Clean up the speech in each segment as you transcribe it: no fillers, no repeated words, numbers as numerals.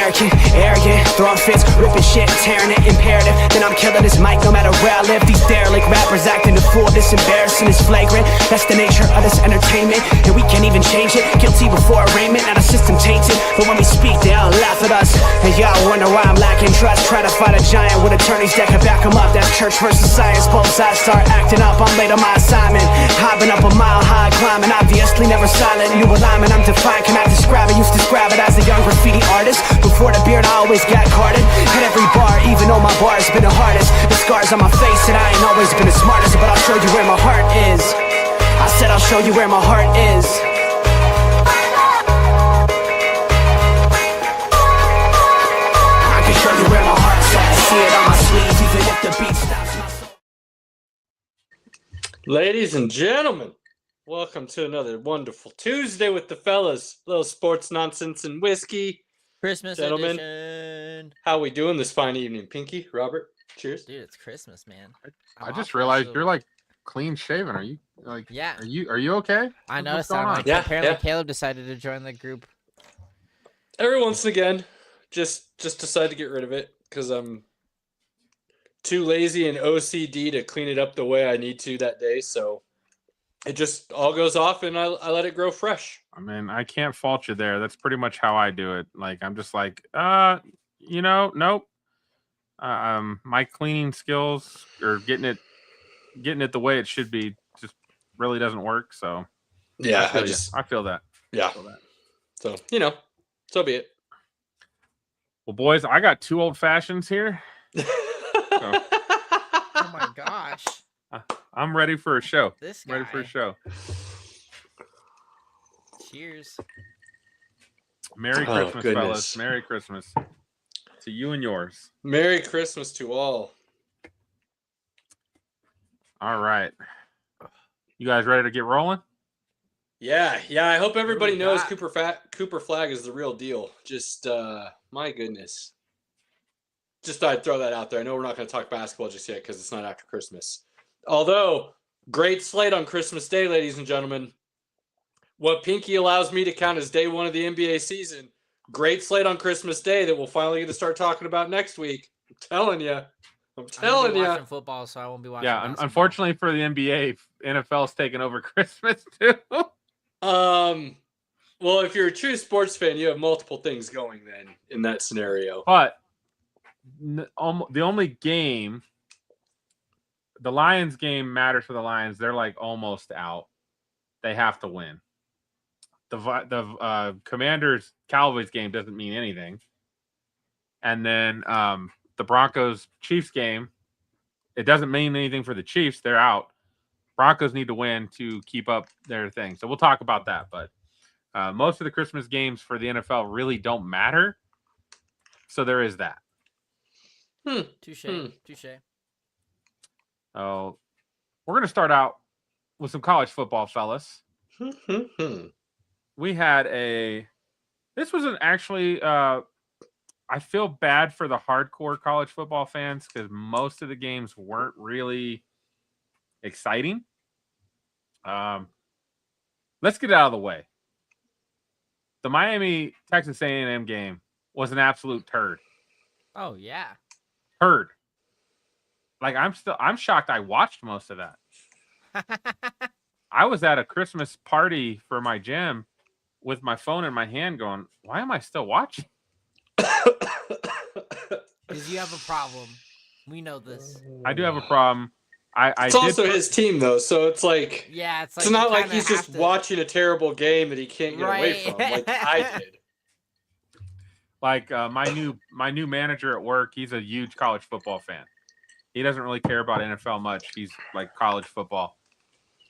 American, arrogant, throwing fits, ripping shit, tearing it, imperative. Then I'm killing this mic no matter where I live. These derelict rappers acting a fool, this embarrassing is flagrant. That's the nature of this entertainment, and we can't even change it. Guilty before arraignment, now the system tainted. But when we speak, they all laugh at us. And y'all wonder why I'm lacking trust. Try to fight a giant with attorneys that can back them up. That's church versus science, both sides start acting up. I'm late on my assignment, hopping up a mile high, climbing, obviously never silent. New alignment, I'm defined, cannot describe it. Used to describe it as a young graffiti artist. Before the beard, I always got carded. At every bar, even though my bar has been the hardest. The scars on my face said I ain't always been the smartest, but I'll show you where my heart is. I said I'll show you where my heart is. I can show you where my heart's at. See it on my sleeve, even if the beat stops my soul. Ladies and gentlemen, welcome to another wonderful Tuesday with the fellas. Little sports nonsense and whiskey. Christmas Gentlemen, edition. how we doing this fine evening? Pinky, Robert, cheers. Dude, it's Christmas, man. I just realized you're like clean shaven. Are you like? Yeah. Are you okay? I What's noticed going that. on? Like, Yeah, apparently, yeah. Caleb decided to join the group. Every once and again, just decide to get rid of it because I'm too lazy and OCD to clean it up the way I need to that day. So it just all goes off and I let it grow fresh. I mean, I can't fault you there. That's pretty much how I do it. Like, I'm just like, nope. My cleaning skills or getting it the way it should be just really doesn't work. So Yeah, I feel that. yeah. So so be it. Well, boys, I got 2 old fashions here. Oh my gosh. I'm ready for a show. This guy. Ready for a show. Cheers. Merry Oh, Christmas, goodness. fellas. Merry Christmas to you and yours. Merry Christmas to all. All right. You guys ready to get rolling? Yeah. I hope everybody What do we knows got? Cooper Flag is the real deal. Just my goodness. Just thought I'd throw that out there. I know we're not going to talk basketball just yet because it's not after Christmas. Although, great slate on Christmas Day, ladies and gentlemen. What Pinky allows me to count as day one of the NBA season. Great slate on Christmas Day that we'll finally get to start talking about next week. I'm telling you. I'm gonna be you. watching football, so I won't be watching. Yeah, basketball. unfortunately for the NBA, NFL's taking over Christmas too. Well, if you're a true sports fan, you have multiple things going then in that scenario. But the only game, the Lions game matters for the Lions. They're like almost out. They have to win. The Commanders Cowboys game doesn't mean anything. And then the Broncos Chiefs game, it doesn't mean anything for the Chiefs. They're out. Broncos need to win to keep up their thing. So we'll talk about that. But most of the Christmas games for the NFL really don't matter. So there is that. Touche. Oh, we're going to start out with some college football, fellas. We had this wasn't actually, I feel bad for the hardcore college football fans because most of the games weren't really exciting. Let's get it out of the way. The Miami Texas A&M game was an absolute turd. Oh yeah. Turd. Like I'm shocked I watched most of that. I was at a Christmas party for my gym with my phone in my hand going, why am I still watching? Because you have a problem. We know this. I do have a problem. It's also his team, though, so it's like... Yeah, it's not like he's just watching a terrible game that he can't get away from, like I did. Like my new manager at work, he's a huge college football fan. He doesn't really care about NFL much. He's like college football.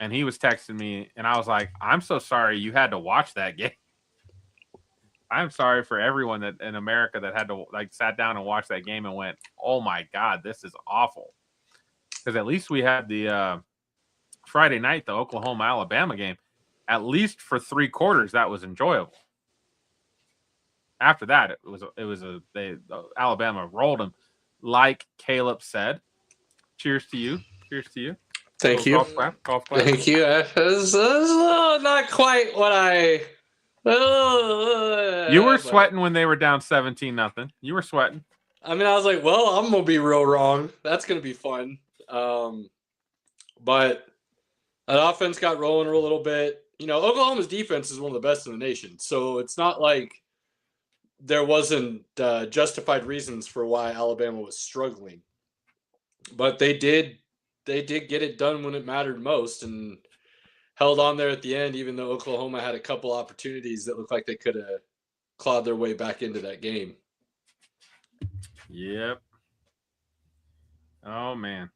And he was texting me, and I was like, I'm so sorry you had to watch that game. I'm sorry for everyone that in America that had to sat down and watched that game and went, oh my God, this is awful. Because at least we had the Friday night, the Oklahoma-Alabama game. At least for 3 quarters, that was enjoyable. After that, Alabama rolled them, like Caleb said. Cheers to you. Cheers to you. Thank you. Golf clap. Thank you. It's not quite what I You were But, sweating when they were down 17-0. You were sweating. I mean, I was like, well, I'm gonna be real wrong. That's gonna be fun. But that offense got rolling a little bit. You know, Oklahoma's defense is one of the best in the nation, so it's not like there wasn't justified reasons for why Alabama was struggling. But they did get it done when it mattered most, and held on there at the end, even though Oklahoma had a couple opportunities that looked like they could have clawed their way back into that game. Yep. Oh man.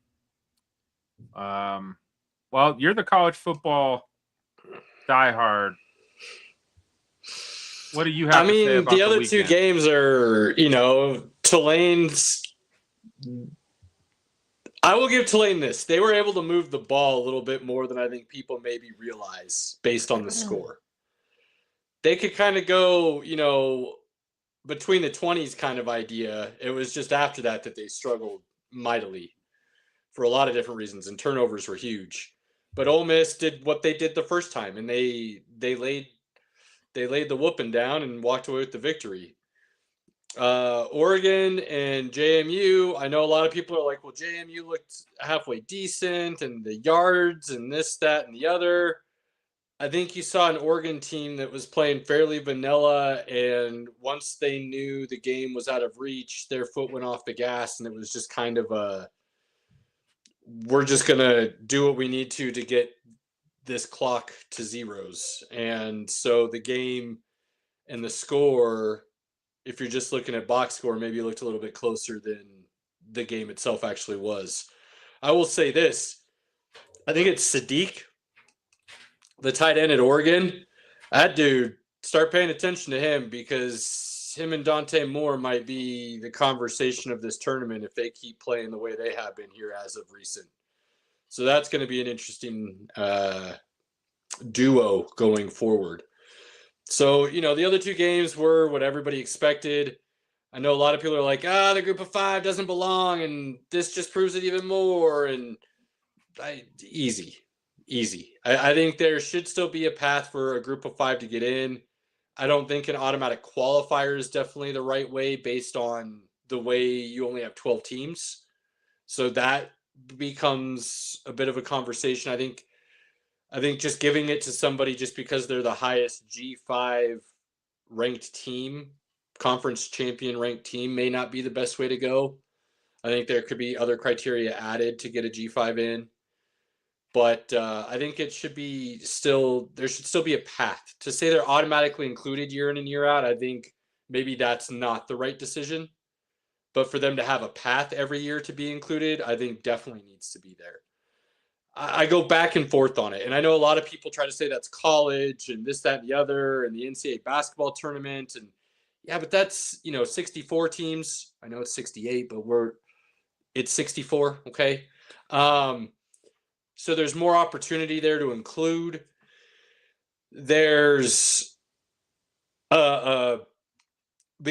Well, you're the college football diehard. What do you have to say about the other two weekend? games are, you know, Tulane's. I will give Tulane this. They were able to move the ball a little bit more than I think people maybe realize based on the score. They could kind of go, you know, between the 20s kind of idea. It was just after that they struggled mightily for a lot of different reasons, and turnovers were huge. But Ole Miss did what they did the first time, and they laid the whooping down and walked away with the victory. Oregon and JMU, I know a lot of people are like, well, JMU looked halfway decent and the yards and this, that, and the other. I think you saw an Oregon team that was playing fairly vanilla, and once they knew the game was out of reach, their foot went off the gas, and it was just kind of we're just going to do what we need to get this clock to zeros. And so the game and the score, if you're just looking at box score, maybe it looked a little bit closer than the game itself actually was. I will say this. I think it's Sadiq, the tight end at Oregon. That dude, start paying attention to him, because him and Dante Moore might be the conversation of this tournament if they keep playing the way they have been here as of recent. So that's going to be an interesting duo going forward. So, you know, the other two games were what everybody expected. I know a lot of people are like, the group of five doesn't belong, and this just proves it even more. And easy. I think there should still be a path for a group of five to get in. I don't think an automatic qualifier is definitely the right way based on the way you only have 12 teams. So that becomes a bit of a conversation. I think just giving it to somebody just because they're the highest G5 ranked team, conference champion ranked team, may not be the best way to go. I think there could be other criteria added to get a G5 in. But I think it should be there should still be a path. To say they're automatically included year in and year out, I think maybe that's not the right decision. But for them to have a path every year to be included, I think definitely needs to be there. I go back and forth on it. And I know a lot of people try to say that's college and this, that, and the other, and the NCAA basketball tournament. And yeah, but that's, 64 teams. I know it's 68, but it's 64. Okay. So there's more opportunity there to include. There's the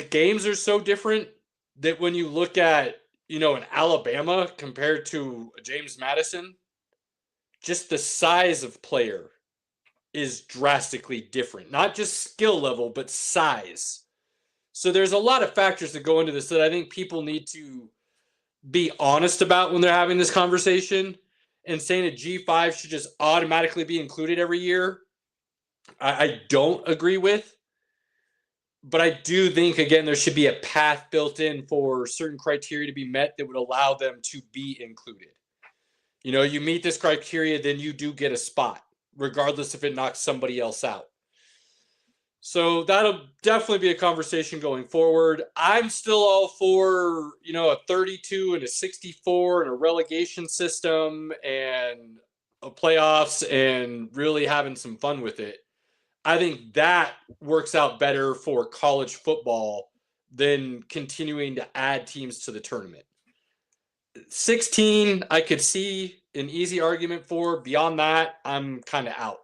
games are so different that when you look at, an Alabama compared to James Madison, just the size of player is drastically different. Not just skill level, but size. So there's a lot of factors that go into this that I think people need to be honest about when they're having this conversation. And saying a G5 should just automatically be included every year, I don't agree with. But I do think, again, there should be a path built in for certain criteria to be met that would allow them to be included. You meet this criteria, then you do get a spot, regardless if it knocks somebody else out. So that'll definitely be a conversation going forward. I'm still all for, a 32 and a 64 and a relegation system and a playoffs and really having some fun with it. I think that works out better for college football than continuing to add teams to the tournament. 16, I could see an easy argument for. Beyond that, I'm kind of out.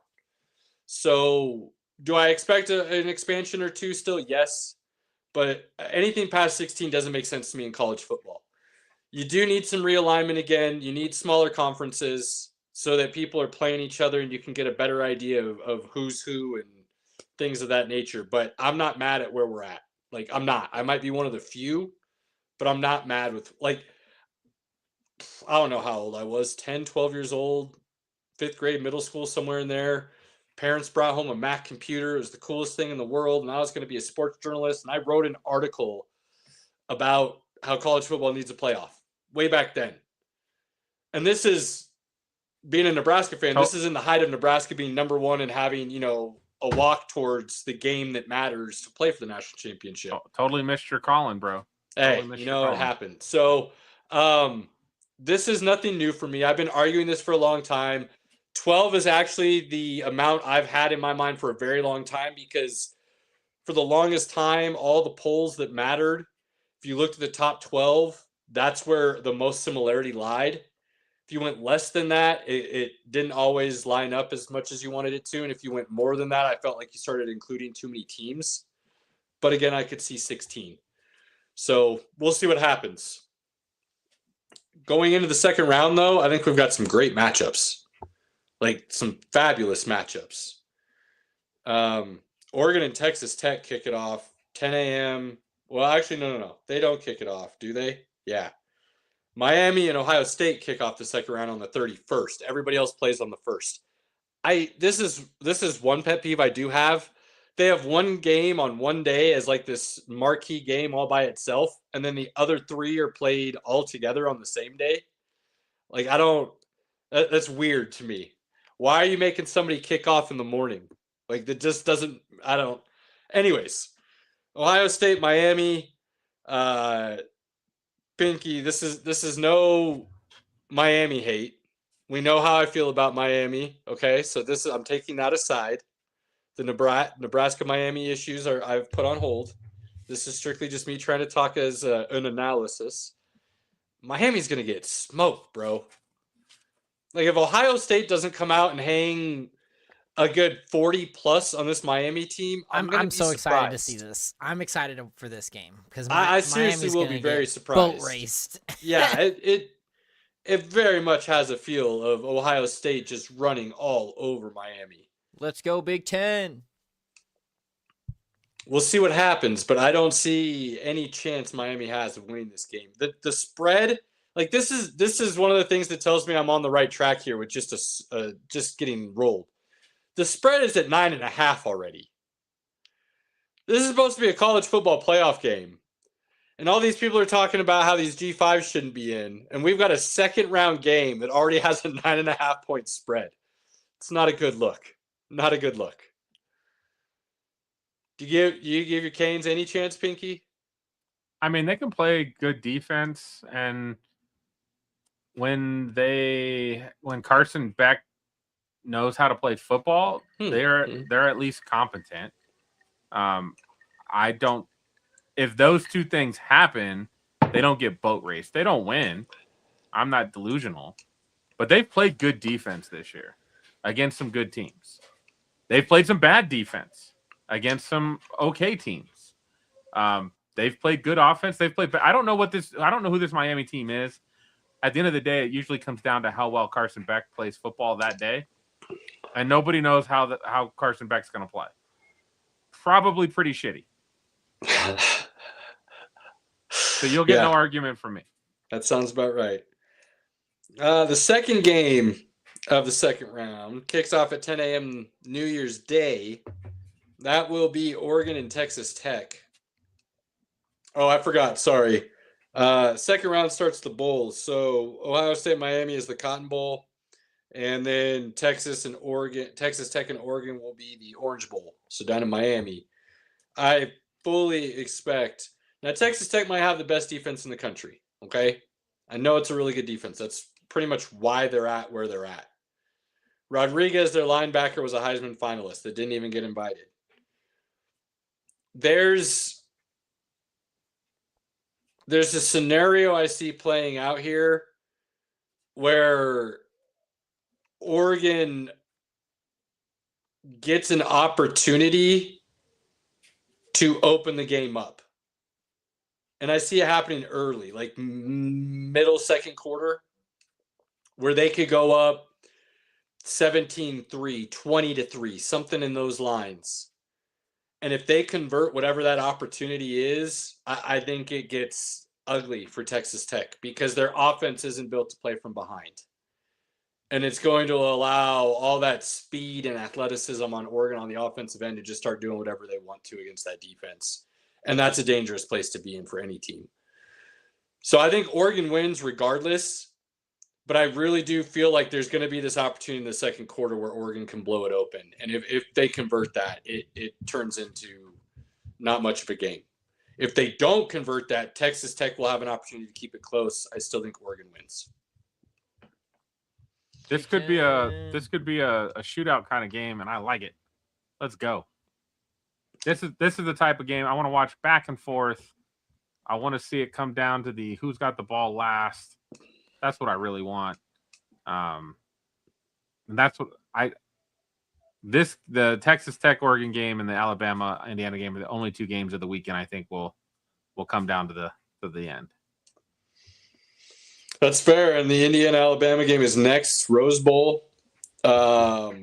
So do I expect an expansion or two still? Yes. But anything past 16 doesn't make sense to me in college football. You do need some realignment again. You need smaller conferences so that people are playing each other and you can get a better idea of who's who and things of that nature. But I'm not mad at where we're at. Like, I'm not. I might be one of the few, but I'm not mad with, like, I don't know how old I was, 10, 12 years old, 5th grade, middle school, somewhere in there. Parents brought home a Mac computer. It was the coolest thing in the world. And I was going to be a sports journalist. And I wrote an article about how college football needs a playoff way back then. And this is, being a Nebraska fan, this is in the height of Nebraska being number one and having, you know, a walk towards the game that matters to play for the national championship. Totally missed your calling, bro. Hey, Totally you know, it happened. So this is nothing new for me. I've been arguing this for a long time. 12 is actually the amount I've had in my mind for a very long time, because for the longest time, all the polls that mattered, if you looked at the top 12, that's where the most similarity lied. If you went less than that, it didn't always line up as much as you wanted it to. And if you went more than that, I felt like you started including too many teams. But again, I could see 16. So we'll see what happens. Going into the second round, though, I think we've got some great matchups. Like, some fabulous matchups. Oregon and Texas Tech kick it off 10 a.m. Well, actually, no. They don't kick it off, do they? Yeah. Miami and Ohio State kick off the second round on the 31st. Everybody else plays on the 1st. This is one pet peeve I do have. They have one game on one day as like this marquee game all by itself, and then the other 3 are played all together on the same day. Like, that's weird to me. Why are you making somebody kick off in the morning? Like, that just doesn't, anyways. Ohio State, Miami, Pinky, this is no Miami hate. We know how I feel about Miami, okay? So I'm taking that aside. The Nebraska Miami issues I've put on hold. This is strictly just me trying to talk as an analysis. Miami's going to get smoked, bro. Like, if Ohio State doesn't come out and hang a good 40 plus on this Miami team, I'm so excited to see this. I'm excited for this game because I seriously will be very surprised. Boat raced. Yeah, it very much has a feel of Ohio State just running all over Miami. Let's go Big Ten. We'll see what happens, but I don't see any chance Miami has of winning this game. The spread, like, this is one of the things that tells me I'm on the right track here with just getting rolled. The spread is at 9.5 already. This is supposed to be a college football playoff game. And all these people are talking about how these G5s shouldn't be in. And we've got a second round game that already has a 9.5 point spread. It's not a good look. Not a good look. Do you give your Canes any chance, Pinky? I mean, they can play good defense, and when Carson Beck knows how to play football, they're at least competent. If those two things happen, they don't get boat raced. They don't win. I'm not delusional, but they've played good defense this year against some good teams. They've played some bad defense against some okay teams. They've played good offense. I don't know who this Miami team is. At the end of the day, it usually comes down to how well Carson Beck plays football that day. And nobody knows how Carson Beck's going to play. Probably pretty shitty. So you'll get no argument from me. That sounds about right. The second game of the second round kicks off at 10 a.m. New Year's Day. That will be Oregon and Texas Tech. Oh, I forgot. Sorry. Second round starts the bowls. So Ohio State, Miami is the Cotton Bowl. And then Texas Tech and Oregon will be the Orange Bowl. So down in Miami. I fully expect. Now, Texas Tech might have the best defense in the country. Okay. I know it's a really good defense. That's pretty much why they're at where they're at. Rodriguez, their linebacker, was a Heisman finalist that didn't even get invited. There's a scenario I see playing out here where Oregon gets an opportunity to open the game up. And I see it happening early, like middle second quarter, where they could go up 17-3, 20-3, something in those lines. And if they convert whatever that opportunity is, I think it gets ugly for Texas Tech because their offense isn't built to play from behind. And it's going to allow all that speed and athleticism on Oregon on the offensive end to just start doing whatever they want to against that defense. And that's a dangerous place to be in for any team. So I think Oregon wins regardless, but I really do feel like there's going to be this opportunity in the second quarter where Oregon can blow it open. And if they convert that, it turns into not much of a game. If they don't convert that, Texas Tech will have an opportunity to keep it close. I still think Oregon wins. This could be a shootout kind of game, and I like it. Let's go. This is the type of game I want to watch back and forth. I want to see it come down to the who's got the ball last. That's what I really want. And that's what the Texas Tech Oregon game and the Alabama Indiana game are the only two games of the weekend I think will come down to the end. That's fair. And the Indiana Alabama game is next, Rose Bowl. I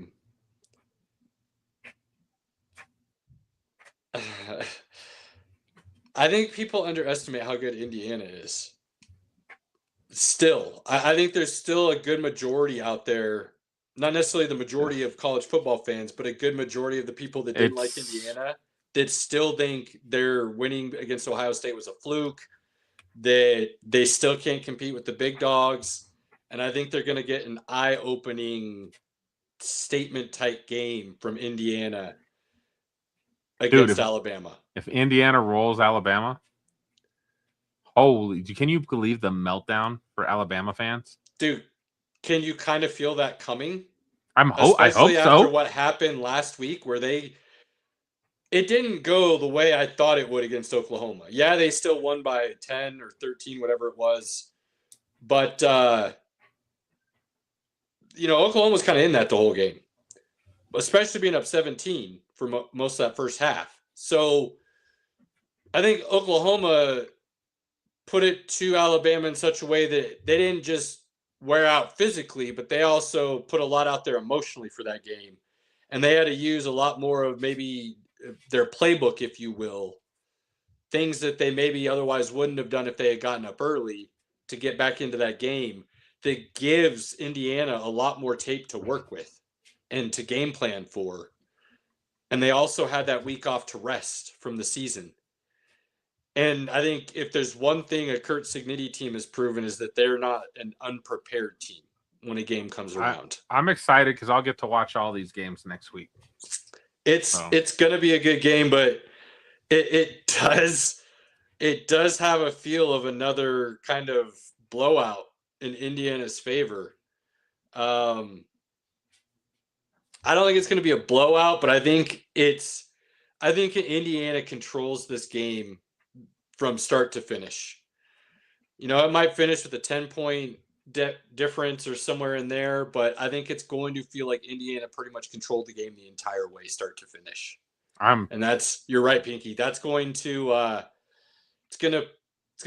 think people underestimate how good Indiana is. Still, I think there's still a good majority out there, not necessarily the majority of college football fans, but a good majority of the people that didn't like Indiana that still think their winning against Ohio State was a fluke, that they still can't compete with the big dogs. And I think they're going to get an eye-opening statement-type game from Indiana against Alabama. If Indiana rolls Alabama, can you believe the meltdown for Alabama fans? Dude, can you kind of feel that coming? I hope Especially so. After what happened last week where it didn't go the way I thought it would against Oklahoma. Yeah, they still won by 10 or 13, whatever it was. But, Oklahoma was kind of in that the whole game, especially being up 17 for most of that first half. So I think Oklahoma put it to Alabama in such a way that they didn't just wear out physically, but they also put a lot out there emotionally for that game. And they had to use a lot more of maybe their playbook, if you will, things that they maybe otherwise wouldn't have done if they had gotten up early to get back into that game, that gives Indiana a lot more tape to work with and to game plan for. And they also had that week off to rest from the season. And I think if there's one thing a Kurt Cignetti team has proven is that they're not an unprepared team when a game comes around. I'm excited because I'll get to watch all these games next week. It's going to be a good game, but it does have a feel of another kind of blowout in Indiana's favor. I don't think it's going to be a blowout, but I think Indiana controls this game from start to finish. It might finish with a 10-point difference or somewhere in there, but I think it's going to feel like Indiana pretty much controlled the game the entire way, start to finish. You're right, Pinky. That's going to it's going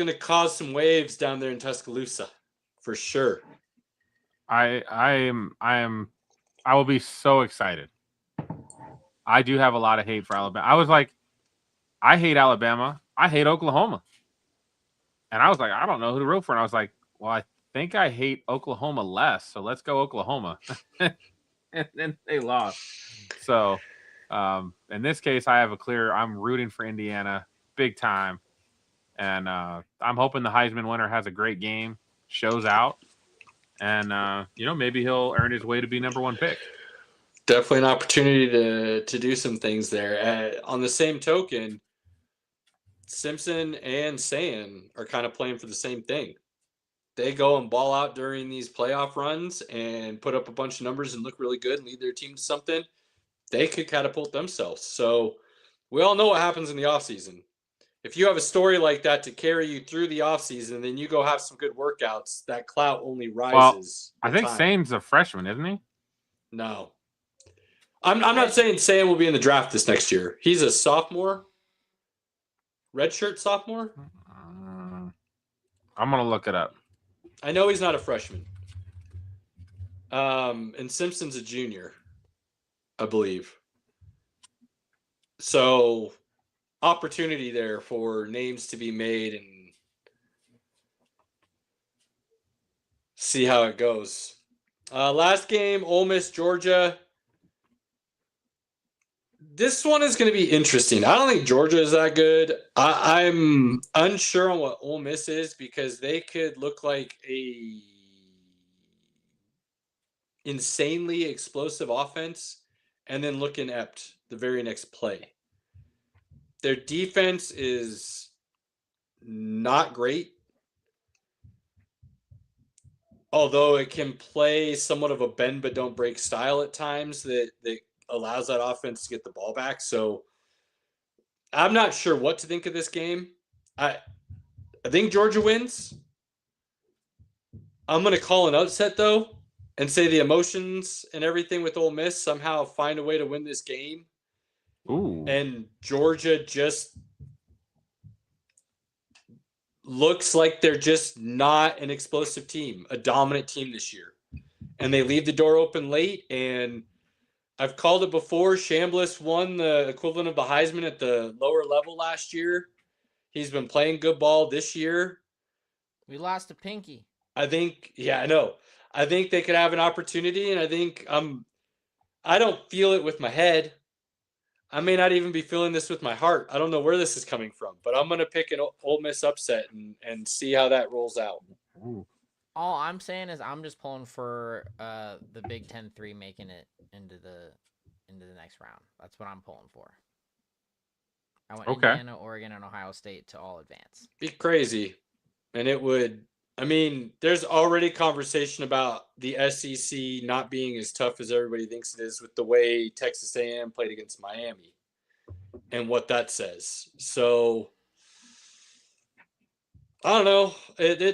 to cause some waves down there in Tuscaloosa for sure. I will be so excited. I do have a lot of hate for Alabama. I was like, I hate Alabama. I hate Oklahoma. And I was like, I don't know who to root for. And I was like, well, I think I hate Oklahoma less. So let's go Oklahoma. And then they lost. So in this case, I'm rooting for Indiana big time. And I'm hoping the Heisman winner has a great game, shows out. And, maybe he'll earn his way to be number one pick. Definitely an opportunity to do some things there. On the same token, Simpson and Sand are kind of playing for the same thing. They go and ball out during these playoff runs and put up a bunch of numbers and look really good and lead their team to something. They could catapult themselves. So we all know what happens in the offseason. If you have a story like that to carry you through the offseason, then you go have some good workouts. That clout only rises. Well, I think Sane's a freshman, isn't he? No. I'm not saying Sam will be in the draft this next year. He's a sophomore. Redshirt sophomore? I'm going to look it up. I know he's not a freshman. And Simpson's a junior, I believe. So opportunity there for names to be made and see how it goes. Last game, Ole Miss, Georgia. This one is going to be interesting. I don't think Georgia is that good. I'm unsure on what Ole Miss is because they could look like a insanely explosive offense and then look inept the very next play. Their defense is not great, although it can play somewhat of a bend but don't break style at times that allows that offense to get the ball back. So I'm not sure what to think of this game. I think Georgia wins. I'm going to call an upset, though, and say the emotions and everything with Ole Miss somehow find a way to win this game. Ooh. And Georgia just looks like they're just not an explosive team, a dominant team this year. And they leave the door open late. And I've called it before. Chambliss won the equivalent of the Heisman at the lower level last year. He's been playing good ball this year. We lost to Pinky. I think, yeah, I know. I think they could have an opportunity, and I think I don't feel it with my head. I may not even be feeling this with my heart. I don't know where this is coming from, but I'm going to pick an Ole Miss upset and see how that rolls out. Ooh. All I'm saying is I'm just pulling for the Big 10-3 making it into the next round. That's what I'm pulling for. I want Okay. Indiana, Oregon, and Ohio State to all advance. Be crazy. And it would, I mean, there's already conversation about the SEC not being as tough as everybody thinks it is with the way Texas A&M played against Miami and what that says. So I don't know.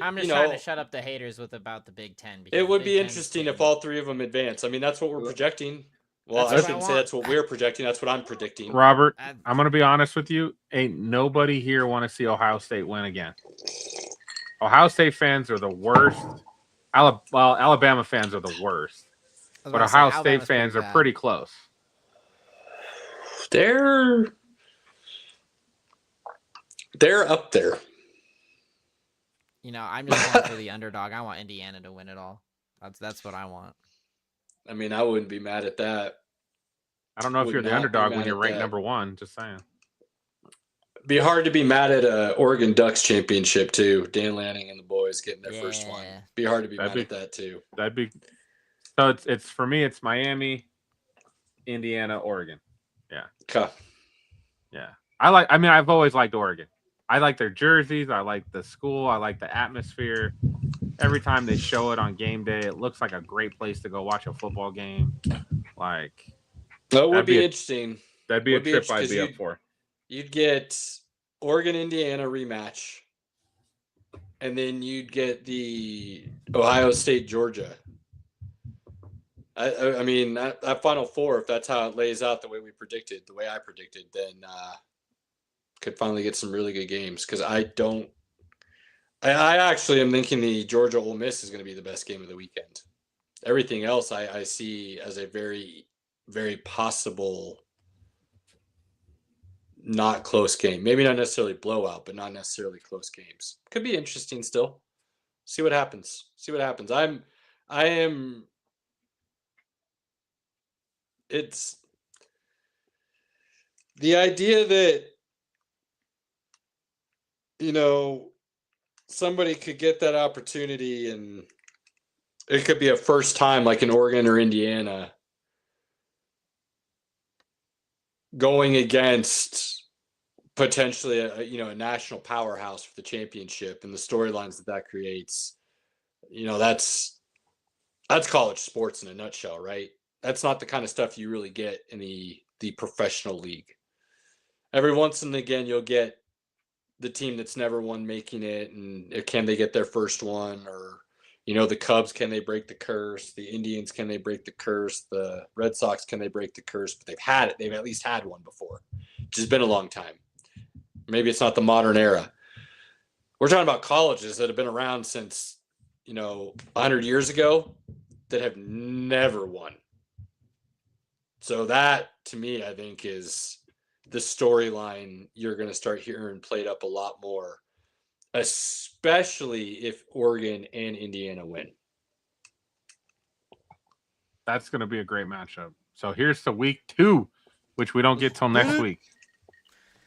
I'm just trying to shut up the haters about the Big Ten. It would be interesting if all three of them advance. I mean, that's what we're projecting. Well, I shouldn't say that's what we're projecting. That's what I'm predicting. Robert, I'm going to be honest with you. Ain't nobody here want to see Ohio State win again. Ohio State fans are the worst. Alabama fans are the worst. But Ohio State fans are pretty close. They're up there. You know, I'm just going for the underdog. I want Indiana to win it all. That's what I want. I mean, I wouldn't be mad at that. I don't know if you're the underdog when you're ranked number one. Just saying. It'd be hard to be mad at a Oregon Ducks championship too. Dan Lanning and the boys getting their first one. Be hard to be mad at that too. That'd be. So it's for me. It's Miami, Indiana, Oregon. Yeah. Okay. Yeah. I mean, I've always liked Oregon. I like their jerseys. I like the school. I like the atmosphere. Every time they show it on game day, it looks like a great place to go watch a football game. Like, that would be interesting. That'd be a trip I'd be up for. You'd get Oregon, Indiana rematch, and then you'd get the Ohio State, Georgia. I mean, that Final Four, if that's how it lays out the way we predicted, the way I predicted, then could finally get some really good games because I actually am thinking the Georgia Ole Miss is going to be the best game of the weekend. Everything else I see as a very, very possible not close game. Maybe not necessarily blowout, but not necessarily close games. Could be interesting still. See what happens. It's the idea that, you know, somebody could get that opportunity and it could be a first time like in Oregon or Indiana going against potentially a national powerhouse for the championship and the storylines that creates. You know, that's college sports in a nutshell, right? That's not the kind of stuff you really get in the professional league. Every once and again, you'll get the team that's never won making it, and can they get their first one? Or, you know, the Cubs, can they break the curse? The Indians, can they break the curse? The Red Sox, can they break the curse? But they've had it. They've at least had one before, which has been a long time. Maybe it's not the modern era. We're talking about colleges that have been around since, 100 years ago that have never won. So that, to me, I think is the storyline you're going to start hearing played up a lot more, especially if Oregon and Indiana win. That's going to be a great matchup. So here's to week 2, which we don't get till next week.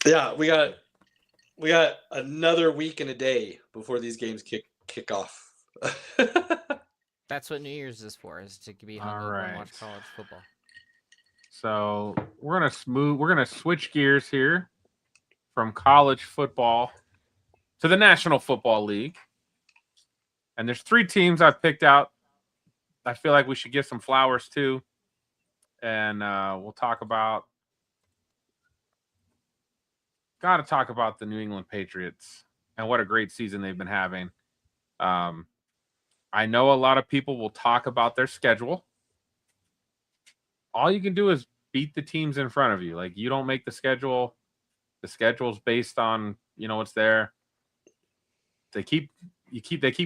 Yeah, we got another week and a day before these games kick off. That's what New Year's is for, is to be hungover and watch college football. So we're gonna switch gears here from college football to the National Football League. And there's 3 teams I picked out. I feel like we should give some flowers to. And we'll talk about the New England Patriots and what a great season they've been having. I know a lot of people will talk about their schedule. All you can do is beat the teams in front of you. Like, you don't make the schedule. The schedule's based on, what's there. They keep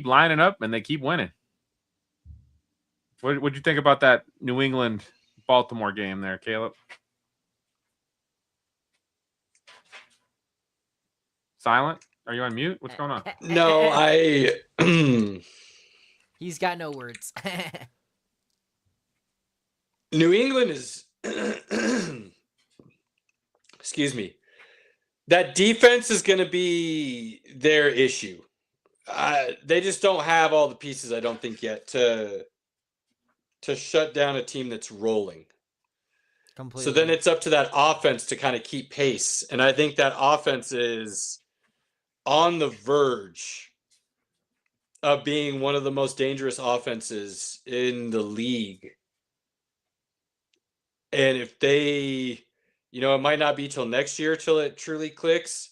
lining up and they keep winning. What'd you think about that New England Baltimore game there, Caleb? Silent? Are you on mute? What's going on? No, He's got no words. New England is excuse me. That defense is going to be their issue. They just don't have all the pieces, I don't think, yet to shut down a team that's rolling. Completely. So then it's up to that offense to kind of keep pace. And I think that offense is on the verge of being one of the most dangerous offenses in the league. And if they, it might not be till next year till it truly clicks,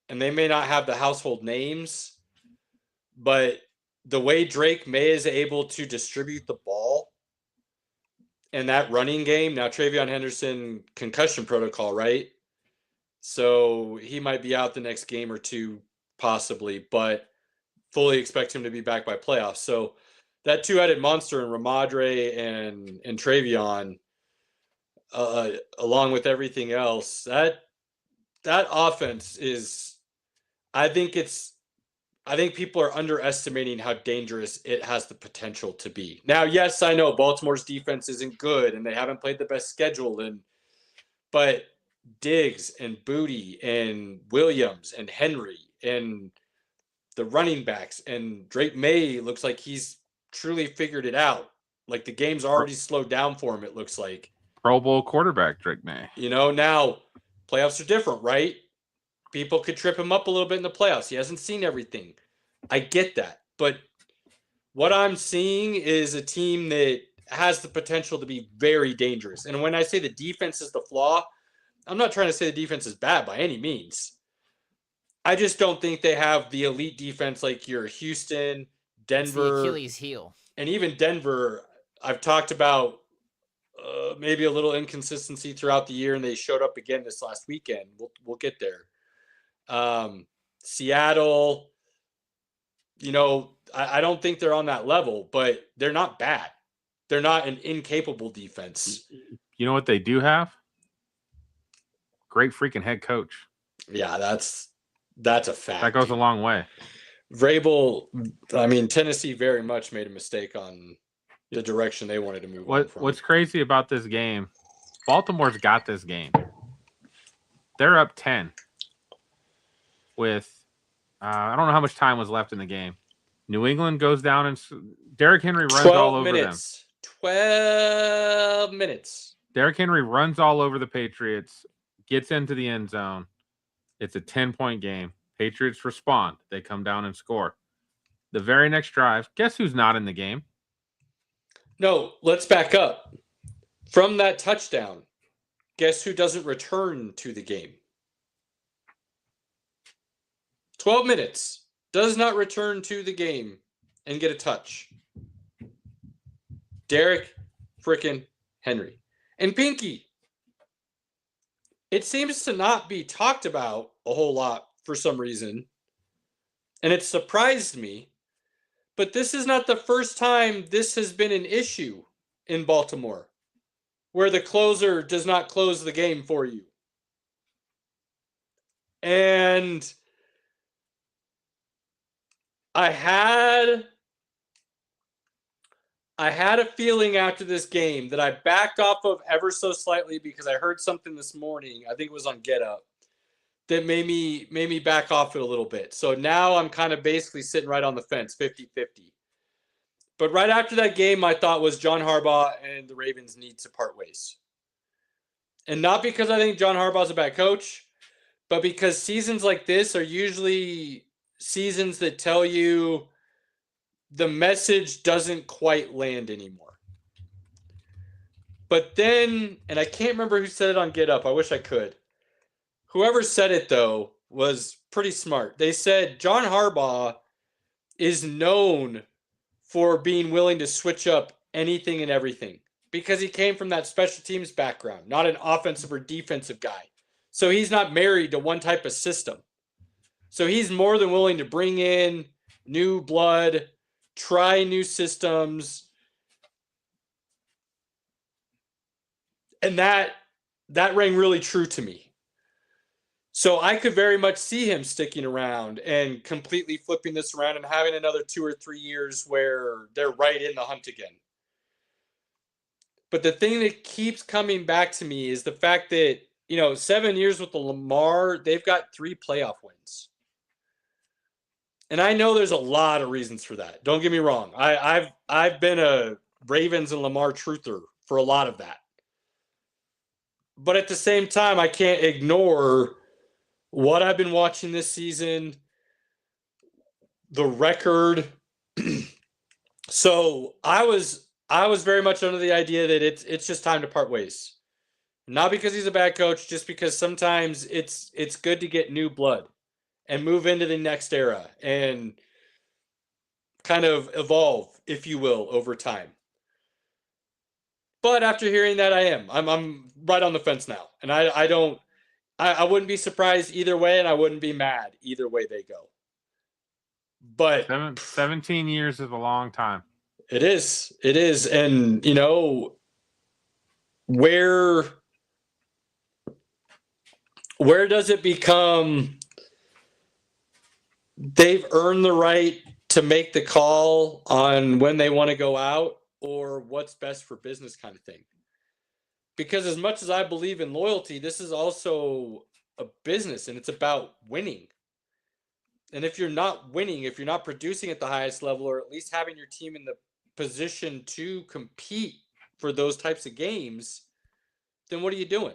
and they may not have the household names, but the way Drake May is able to distribute the ball and that running game, now Travion Henderson concussion protocol, right? So he might be out the next game or two, possibly, but fully expect him to be back by playoffs. So that two-headed monster in Ramadre and Travion, along with everything else, that offense is, I think people are underestimating how dangerous it has the potential to be. Now, yes, I know Baltimore's defense isn't good and they haven't played the best schedule, but Diggs and Booty and Williams and Henry and the running backs and Drake May looks like he's truly figured it out. Like, the game's already slowed down for him, it looks like. Pro Bowl quarterback Drake May. Now playoffs are different, right? People could trip him up a little bit in the playoffs. He hasn't seen everything. I get that. But what I'm seeing is a team that has the potential to be very dangerous. And when I say the defense is the flaw, I'm not trying to say the defense is bad by any means. I just don't think they have the elite defense like your Houston, Denver. It's the Achilles heel. And even Denver, I've talked about maybe a little inconsistency throughout the year, and they showed up again this last weekend. We'll get there. Seattle, I don't think they're on that level, but they're not bad. They're not an incapable defense. You know what they do have? Great freaking head coach. Yeah, that's a fact. That goes a long way. Vrabel, Tennessee very much made a mistake on the direction they wanted to move on from. What's crazy about this game, Baltimore's got this game. They're up 10 with, I don't know how much time was left in the game. New England goes down and Derrick Henry runs all over them. 12 minutes. Derrick Henry runs all over the Patriots, gets into the end zone. It's a 10-point game. Patriots respond. They come down and score. The very next drive, guess who's not in the game? No, let's back up. From that touchdown, guess who doesn't return to the game? 12 minutes. Does not return to the game and get a touch. Derrick frickin' Henry. And Pinky, it seems to not be talked about a whole lot for some reason. And it surprised me. But this is not the first time this has been an issue in Baltimore, where the closer does not close the game for you. And I had a feeling after this game that I backed off of ever so slightly because I heard something this morning, I think it was on Get Up, that made me back off it a little bit. So now I'm kind of basically sitting right on the fence, 50-50. But right after that game, my thought was John Harbaugh and the Ravens need to part ways. And not because I think John Harbaugh's a bad coach, but because seasons like this are usually seasons that tell you the message doesn't quite land anymore. But then, and I can't remember who said it on Get Up. I wish I could. Whoever said it, though, was pretty smart. They said John Harbaugh is known for being willing to switch up anything and everything because he came from that special teams background, not an offensive or defensive guy. So he's not married to one type of system. So he's more than willing to bring in new blood, try new systems. And that rang really true to me. So I could very much see him sticking around and completely flipping this around and having another 2 or 3 years where they're right in the hunt again. But the thing that keeps coming back to me is the fact that, 7 years with the Lamar, they've got 3 playoff wins. And I know there's a lot of reasons for that. Don't get me wrong. I've been a Ravens and Lamar truther for a lot of that. But at the same time, I can't ignore what I've been watching this season, the record. So I was very much under the idea that it's just time to part ways. Not because he's a bad coach, just because sometimes it's good to get new blood and move into the next era and kind of evolve, if you will, over time. But after hearing that, I'm right on the fence now, and I wouldn't be surprised either way, and I wouldn't be mad either way they go. But 17 years is a long time. It is. And, where does it become they've earned the right to make the call on when they want to go out or what's best for business kind of thing? Because as much as I believe in loyalty, this is also a business and it's about winning. And if you're not winning, if you're not producing at the highest level, or at least having your team in the position to compete for those types of games, then what are you doing?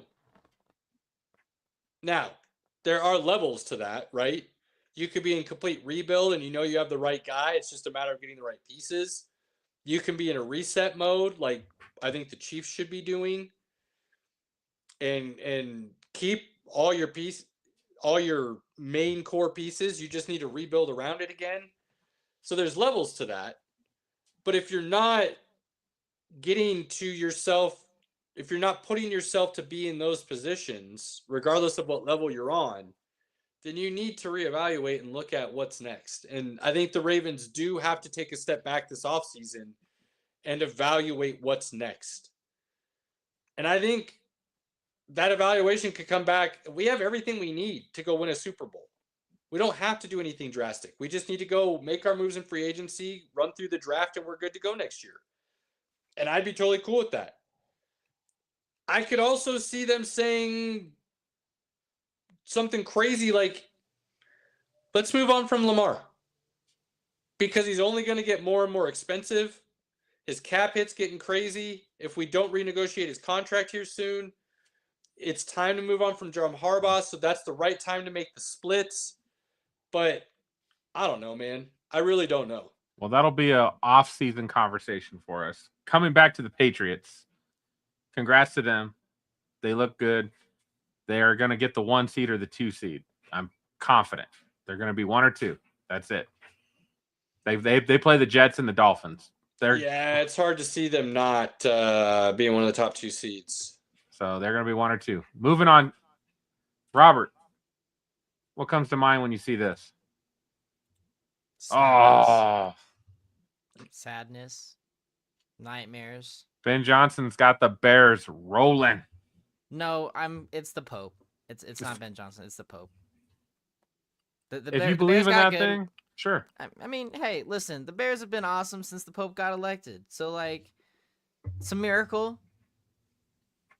Now, there are levels to that, right? You could be in complete rebuild and you have the right guy. It's just a matter of getting the right pieces. You can be in a reset mode like I think the Chiefs should be doing and keep all your main core pieces. You just need to rebuild around it again. So there's levels to that. But if you're not getting to yourself, if you're not putting yourself to be in those positions, regardless of what level you're on, then you need to reevaluate and look at what's next. And I think the Ravens do have to take a step back this offseason and evaluate what's next. And I think that evaluation could come back. We have everything we need to go win a Super Bowl. We don't have to do anything drastic. We just need to go make our moves in free agency, run through the draft, and we're good to go next year. And I'd be totally cool with that. I could also see them saying something crazy like, let's move on from Lamar. Because he's only going to get more and more expensive. His cap hit's getting crazy. If we don't renegotiate his contract here soon, it's time to move on from John Harbaugh. So that's the right time to make the splits. But I don't know, man. I really don't know. Well, that'll be an off-season conversation for us. Coming back to the Patriots, congrats to them. They look good. They are going to get the 1 seed or the 2 seed. I'm confident. They're going to be 1 or 2. That's it. They play the Jets and the Dolphins. Yeah, it's hard to see them not being one of the top 2 seeds. So they're going to be 1 or 2. Moving on. Robert, what comes to mind when you see this? Sadness. Nightmares. Ben Johnson's got the Bears rolling. No, it's the Pope. It's not Ben Johnson, it's the Pope. If you believe in that thing, sure. I mean, hey, listen, the Bears have been awesome since the Pope got elected. So, like, it's a miracle.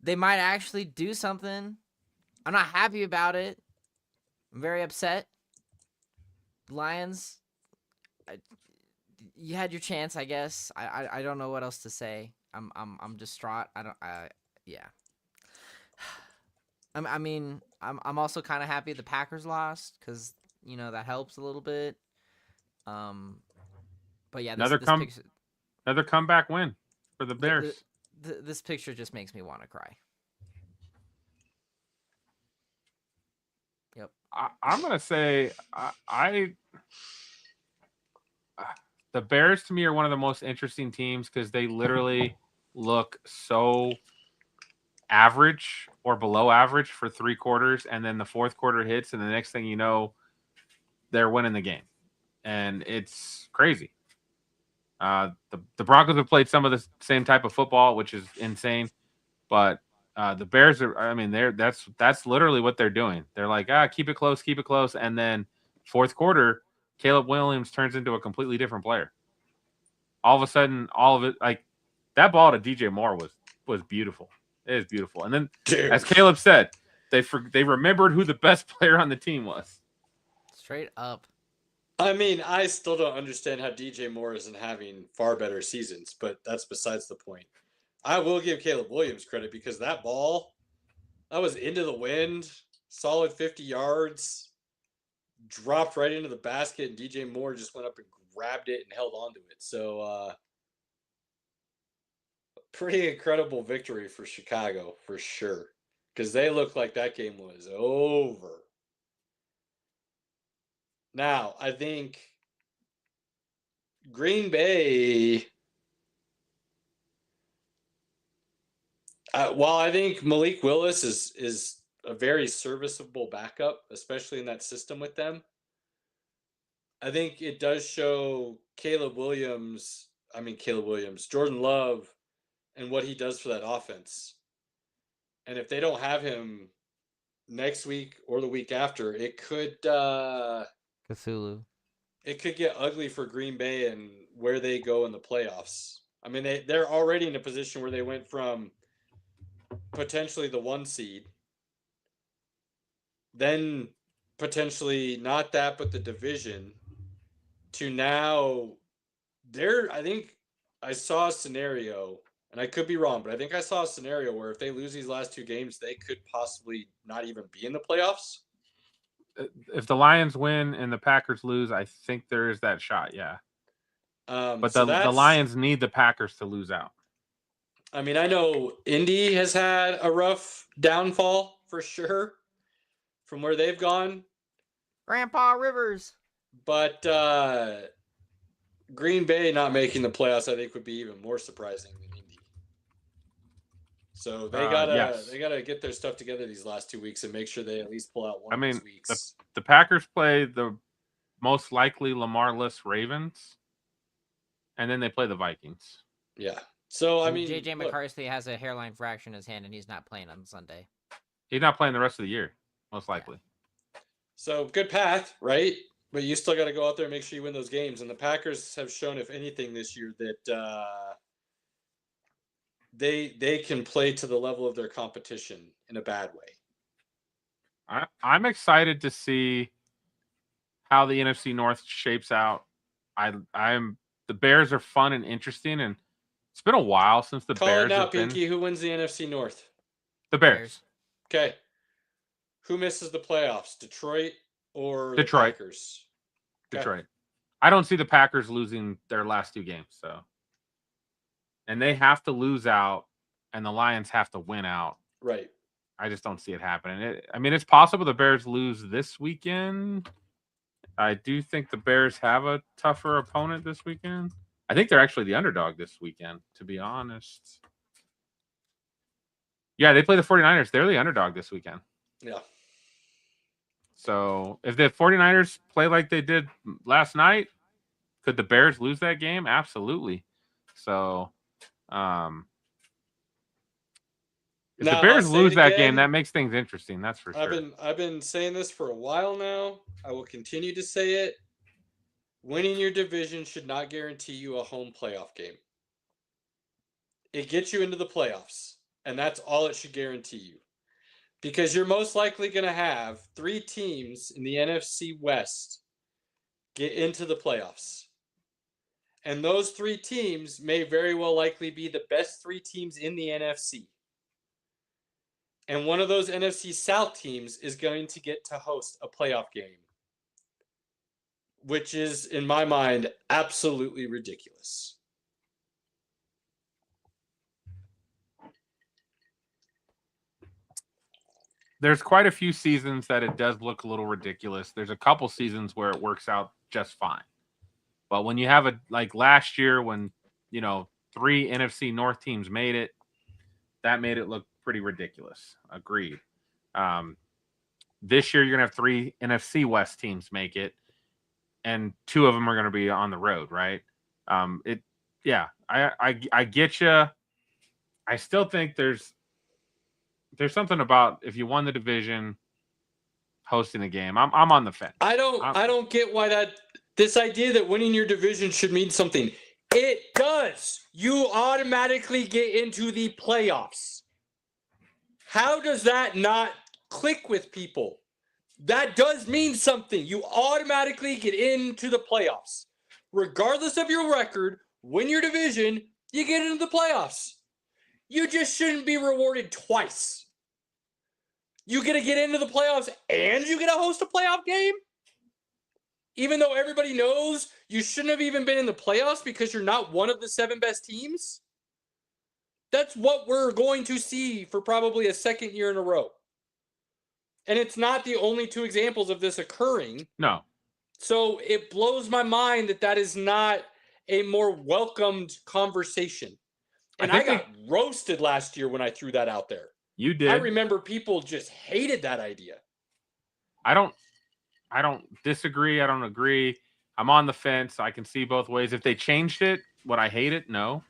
They might actually do something. I'm not happy about it. I'm very upset. Lions, you had your chance, I guess. I don't know what else to say. I'm distraught. Yeah. I mean, I'm also kind of happy the Packers lost because that helps a little bit. But yeah, this picture, another comeback win for the Bears. This picture just makes me want to cry. Yep. I'm gonna say the Bears to me are one of the most interesting teams because they literally look so average or below average for 3 quarters, and then the fourth quarter hits, and the next thing you know, they're winning the game, and it's crazy. The Broncos have played some of the same type of football, which is insane, but the Bears are. I mean, that's literally what they're doing. They're like, keep it close, and then fourth quarter, Caleb Williams turns into a completely different player. All of a sudden, all of it, like that ball to DJ Moore was beautiful. It is beautiful. And then, as Caleb said, they remembered who the best player on the team was. Straight up. I mean, I still don't understand how DJ Moore isn't having far better seasons, but that's besides the point. I will give Caleb Williams credit because that ball, that was into the wind, solid 50 yards, dropped right into the basket, and DJ Moore just went up and grabbed it and held on to it. So, pretty incredible victory for Chicago, for sure, because they looked like that game was over. Now, I think Green Bay, while I think Malik Willis is a very serviceable backup, especially in that system with them, I think it does show Jordan Love, and what he does for that offense. And if they don't have him next week or the week after, it could Cthulhu. It could get ugly for Green Bay and where they go in the playoffs. I mean, they're already in a position where they went from potentially the 1 seed, then potentially not that, but the division, to now I think I saw a scenario, and I could be wrong, but I think I saw a scenario where if they lose these last 2 games, they could possibly not even be in the playoffs. If the Lions win and the Packers lose, I think there is that shot, yeah. But the Lions need the Packers to lose out. I mean, I know Indy has had a rough downfall for sure from where they've gone. Grandpa Rivers. But Green Bay not making the playoffs, I think, would be even more surprising than Indy. So they gotta get their stuff together these last 2 weeks and make sure they at least pull out one of these weeks. The Packers play the most likely Lamar-less Ravens, and then they play the Vikings. Yeah. So I mean, JJ McCarthy has a hairline fracture in his hand, and he's not playing on Sunday. He's not playing the rest of the year, most likely. Yeah. So good path, right? But you still got to go out there and make sure you win those games. And the Packers have shown, if anything, this year that they can play to the level of their competition in a bad way. I'm excited to see how the NFC North shapes out. The Bears are fun and interesting, and it's been a while since the Bears have been. Pinky, who wins the NFC North? The Bears. Okay. Who misses the playoffs? Detroit or the Detroit. Packers? Okay. Detroit. I don't see the Packers losing their last 2 games, so. And they have to lose out, and the Lions have to win out. Right. I just don't see it happening. It's possible the Bears lose this weekend. I do think the Bears have a tougher opponent this weekend. I think they're actually the underdog this weekend, to be honest. Yeah, they play the 49ers. They're the underdog this weekend. Yeah. So if the 49ers play like they did last night, could the Bears lose that game? Absolutely. So If Now, the I'll Bears say lose it that again. game, that makes things interesting. That's for sure. I've been saying this for a while now. I will continue to say it. Winning your division should not guarantee you a home playoff game. It gets you into the playoffs, and that's all it should guarantee you. Because you're most likely going to have 3 teams in the NFC West get into the playoffs. And those 3 teams may very well likely be the best 3 teams in the NFC. And one of those NFC South teams is going to get to host a playoff game, which is, in my mind, absolutely ridiculous. There's quite a few seasons that it does look a little ridiculous. There's a couple seasons where it works out just fine. But when you have like last year when, 3 NFC North teams made it, that made it look pretty ridiculous. Agreed. This year you're going to have 3 NFC West teams make it, and 2 of them are going to be on the road, right? I get you. I still think there's something about if you won the division hosting a game. I'm on the fence. I don't get why this idea that winning your division should mean something. It does. You automatically get into the playoffs. How does that not click with people? That does mean something. You automatically get into the playoffs. Regardless of your record, win your division, you get into the playoffs. You just shouldn't be rewarded twice. You get to get into the playoffs and you get to host a playoff game? Even though everybody knows you shouldn't have even been in the playoffs because you're not one of the 7 best teams? That's what we're going to see for probably a second year in a row. And it's not the only 2 examples of this occurring. No. So it blows my mind that is not a more welcomed conversation. And I got roasted last year when I threw that out there. You did. I remember people just hated that idea. I don't disagree. I don't agree. I'm on the fence. I can see both ways. If they changed it, would I hate it? No.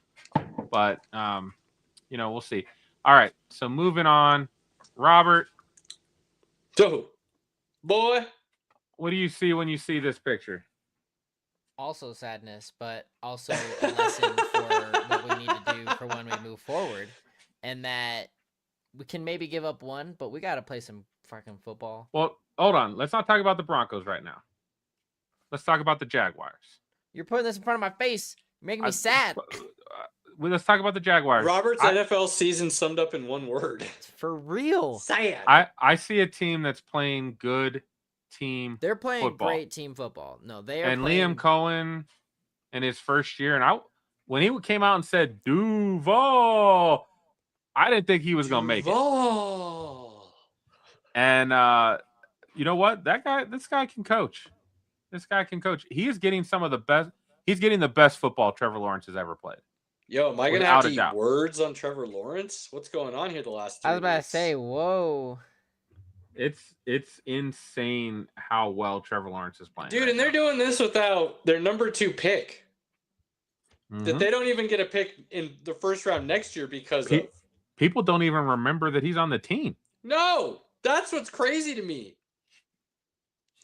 But we'll see. All right. So moving on. Robert. So, boy. What do you see when you see this picture? Also sadness, but also a lesson for what we need to do for when we move forward. And that we can maybe give up one, but we got to play some fucking football. Well, hold on. Let's not talk about the Broncos right now. Let's talk about the Jaguars. You're putting this in front of my face. You're making me sad. Let's talk about the Jaguars. Robert's NFL season summed up in one word. For real. Sad. I see a team that's playing good team They're playing football. great team football. No, they are And playing... Liam Cohen in his first year, and when he came out and said Duval, I didn't think he was going to make it. And you know what? This guy can coach. He is getting some of the best. He's getting the best football Trevor Lawrence has ever played. Yo, am I going to have to eat words on Trevor Lawrence? What's going on here the last 2 I was about weeks? to say, whoa. It's insane how well Trevor Lawrence is playing. Dude, right and they're doing this without their number 2 pick. Mm-hmm. That they don't even get a pick in the first round next year because of. People don't even remember that he's on the team. No, that's what's crazy to me.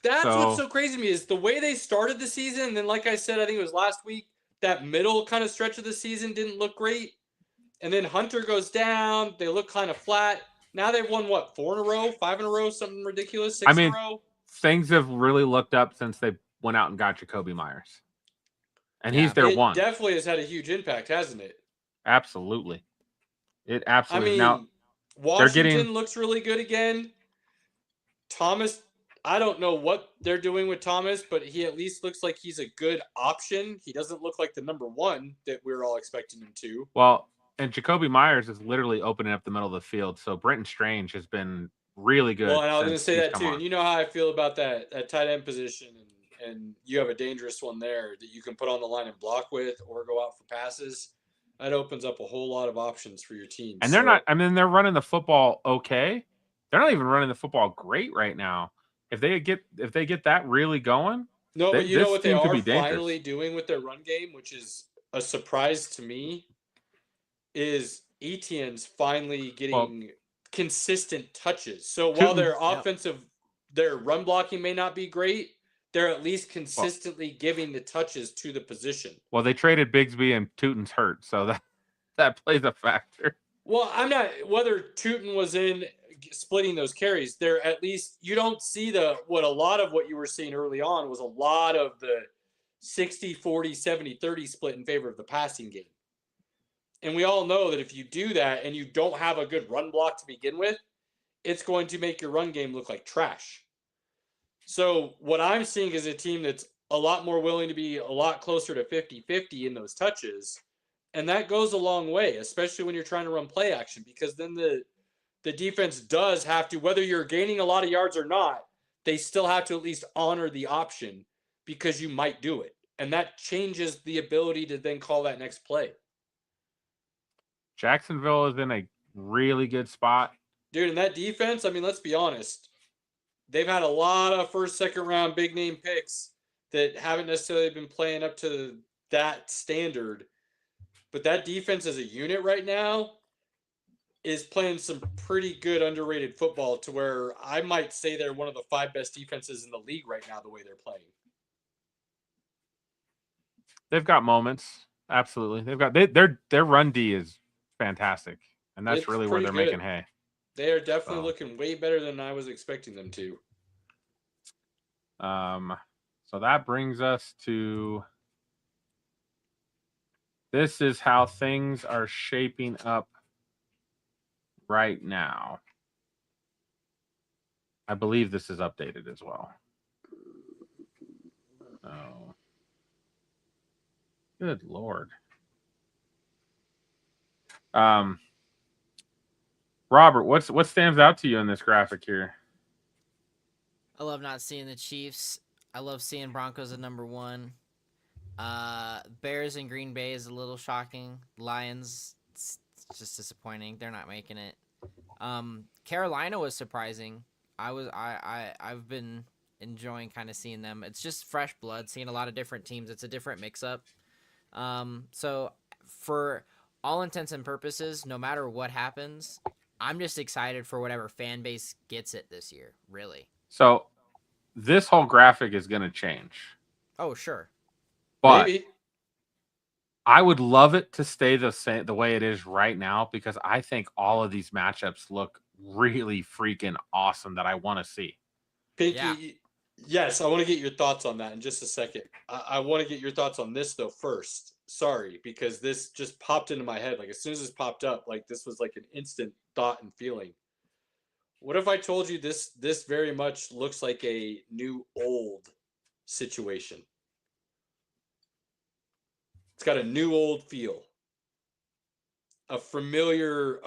What's so crazy to me is the way they started the season. And then, like I said, I think it was last week, that middle kind of stretch of the season didn't look great. And then Hunter goes down. They look kind of flat. Now they've won, 4 in a row, 5 in a row, something ridiculous, 6 in a row? Things have really looked up since they went out and got Jacoby Myers. And he's their one. It definitely has had a huge impact, hasn't it? Absolutely. It absolutely. Now, Washington looks really good again. Thomas, I don't know what they're doing with Thomas, but he at least looks like he's a good option. He doesn't look like the number 1 that we're all expecting him to. Well, and Jacoby Myers is literally opening up the middle of the field. So Brenton Strange has been really good. Well, and I was going to say that too. And you know how I feel about that tight end position. And you have a dangerous one there that you can put on the line and block with or go out for passes. That opens up a whole lot of options for your team. And they're running the football okay. They're not even running the football great right now. If they get that really going. No, but you know what they are finally doing with their run game, which is a surprise to me, is Etienne's finally getting consistent touches. So while their run blocking may not be great, they're at least consistently giving the touches to the position. Well, they traded Bigsby and Tootin's hurt, so that plays a factor. Well, I'm not whether Tootin was in splitting those carries. They're at least you don't see a lot of what you were seeing early on was a lot of the 60, 40, 70, 30 split in favor of the passing game. And we all know that if you do that and you don't have a good run block to begin with, it's going to make your run game look like trash. So what I'm seeing is a team that's a lot more willing to be a lot closer to 50-50 in those touches. And that goes a long way, especially when you're trying to run play action, because then the defense does have to, whether you're gaining a lot of yards or not, they still have to at least honor the option because you might do it. And that changes the ability to then call that next play. Jacksonville is in a really good spot. Dude, in that defense, I mean, let's be honest. They've had a lot of first, second round big name picks that haven't necessarily been playing up to that standard. But that defense as a unit right now is playing some pretty good underrated football to where I might say they're one of the 5 best defenses in the league right now, the way they're playing. They've got moments. Absolutely. They've got their run D is fantastic. And that's really where they're making hay. They are definitely looking way better than I was expecting them to. So that brings us to this is how things are shaping up right now. I believe this is updated as well. Oh. Good Lord. Robert, what stands out to you in this graphic here? I love not seeing the Chiefs. I love seeing Broncos at number 1. Bears and Green Bay is a little shocking. Lions, it's just disappointing. They're not making it. Carolina was surprising. I've been enjoying kind of seeing them. It's just fresh blood, seeing a lot of different teams. It's a different mix-up. So for all intents and purposes, no matter what happens, I'm just excited for whatever fan base gets it this year, really. So this whole graphic is going to change. Oh, sure. But maybe. I would love it to stay the way it is right now because I think all of these matchups look really freaking awesome that I want to see. Pinky, yes, I want to get your thoughts on that in just a second. I want to get your thoughts on this, though, first. Sorry, because this just popped into my head. Like, as soon as this popped up, like, this was like an instant thought and feeling. What if I told you this very much looks like a new old situation? It's got a new old feel. A familiar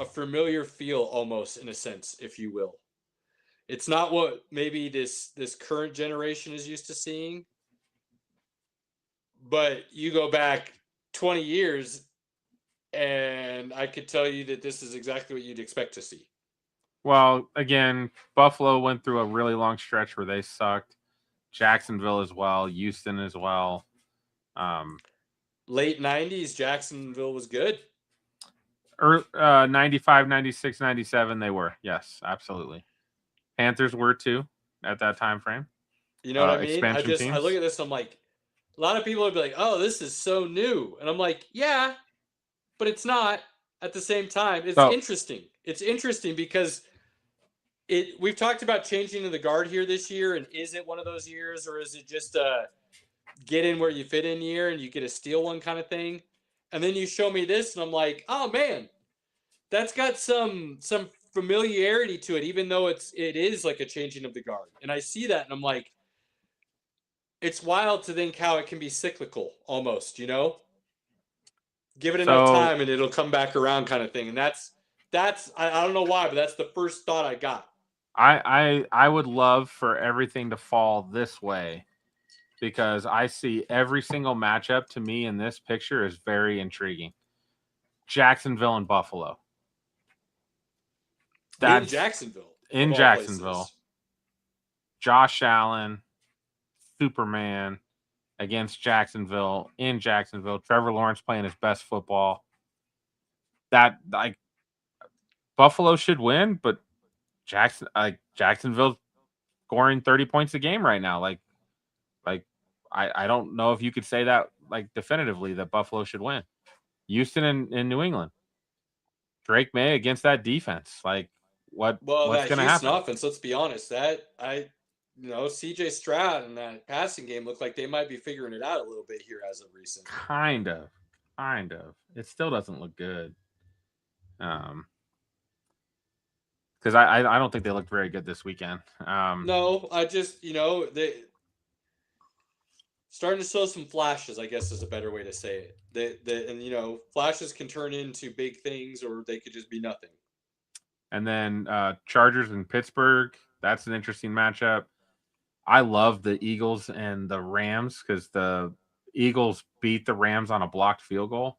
feel almost, in a sense, if you will. It's not what maybe this current generation is used to seeing. But you go back 20 years and I could tell you that this is exactly what you'd expect to see. Well, again, Buffalo went through a really long stretch where they sucked. Jacksonville as well. Houston as well. Late 90s, Jacksonville was good. 95, 96, 97, they were. Yes, absolutely. Panthers were too at that time frame. You know what I mean? I look at this, I'm like, a lot of people would be like, oh, this is so new. And I'm like, yeah, but it's not at the same time. It's interesting. It's interesting because we've talked about changing to the guard here this year. And is it one of those years or is it just a get in where you fit in year and you get a steal one kind of thing? And then you show me this and I'm like, oh man, that's got some familiarity to it, even though it is like a changing of the guard. And I see that and I'm like, it's wild to think how it can be cyclical almost, you know? Give it enough time and it'll come back around kind of thing. And that's I don't know why, but that's the first thought I got. I would love for everything to fall this way because I see every single matchup to me in this picture is very intriguing. Jacksonville and Buffalo. In Jacksonville. In Jacksonville. Places. Josh Allen, Superman against Jacksonville in Jacksonville. Trevor Lawrence playing his best football. That Buffalo should win, but Jacksonville's scoring 30 points a game right now. Like I don't know if you could say that like definitively that Buffalo should win. Houston and New England. Drake May against that defense. Like what's that going to Houston happen? offense, let's be honest, CJ Stroud and that passing game look like they might be figuring it out a little bit here as of recent. Kind of. It still doesn't look good. Because I don't think they looked very good this weekend. No, I just they starting to show some flashes, I guess is a better way to say it. And flashes can turn into big things, or they could just be nothing. And then Chargers in Pittsburgh. That's an interesting matchup. I love the Eagles and the Rams because the Eagles beat the Rams on a blocked field goal.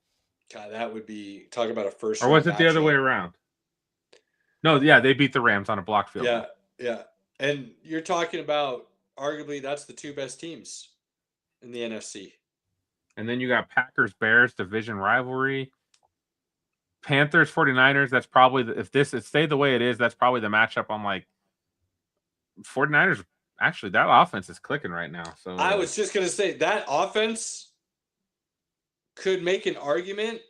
God, that would be talk about a first. Or was it the other way around? No, yeah, they beat the Rams on a blocked field goal. Yeah. And you're talking about arguably that's the two best teams in the NFC. And then you got Packers Bears division rivalry. Panthers 49ers, that's probably if it stayed the way it is, that's probably the matchup on like 49ers. Actually, that offense is clicking right now. So I was just gonna say that offense could make an argument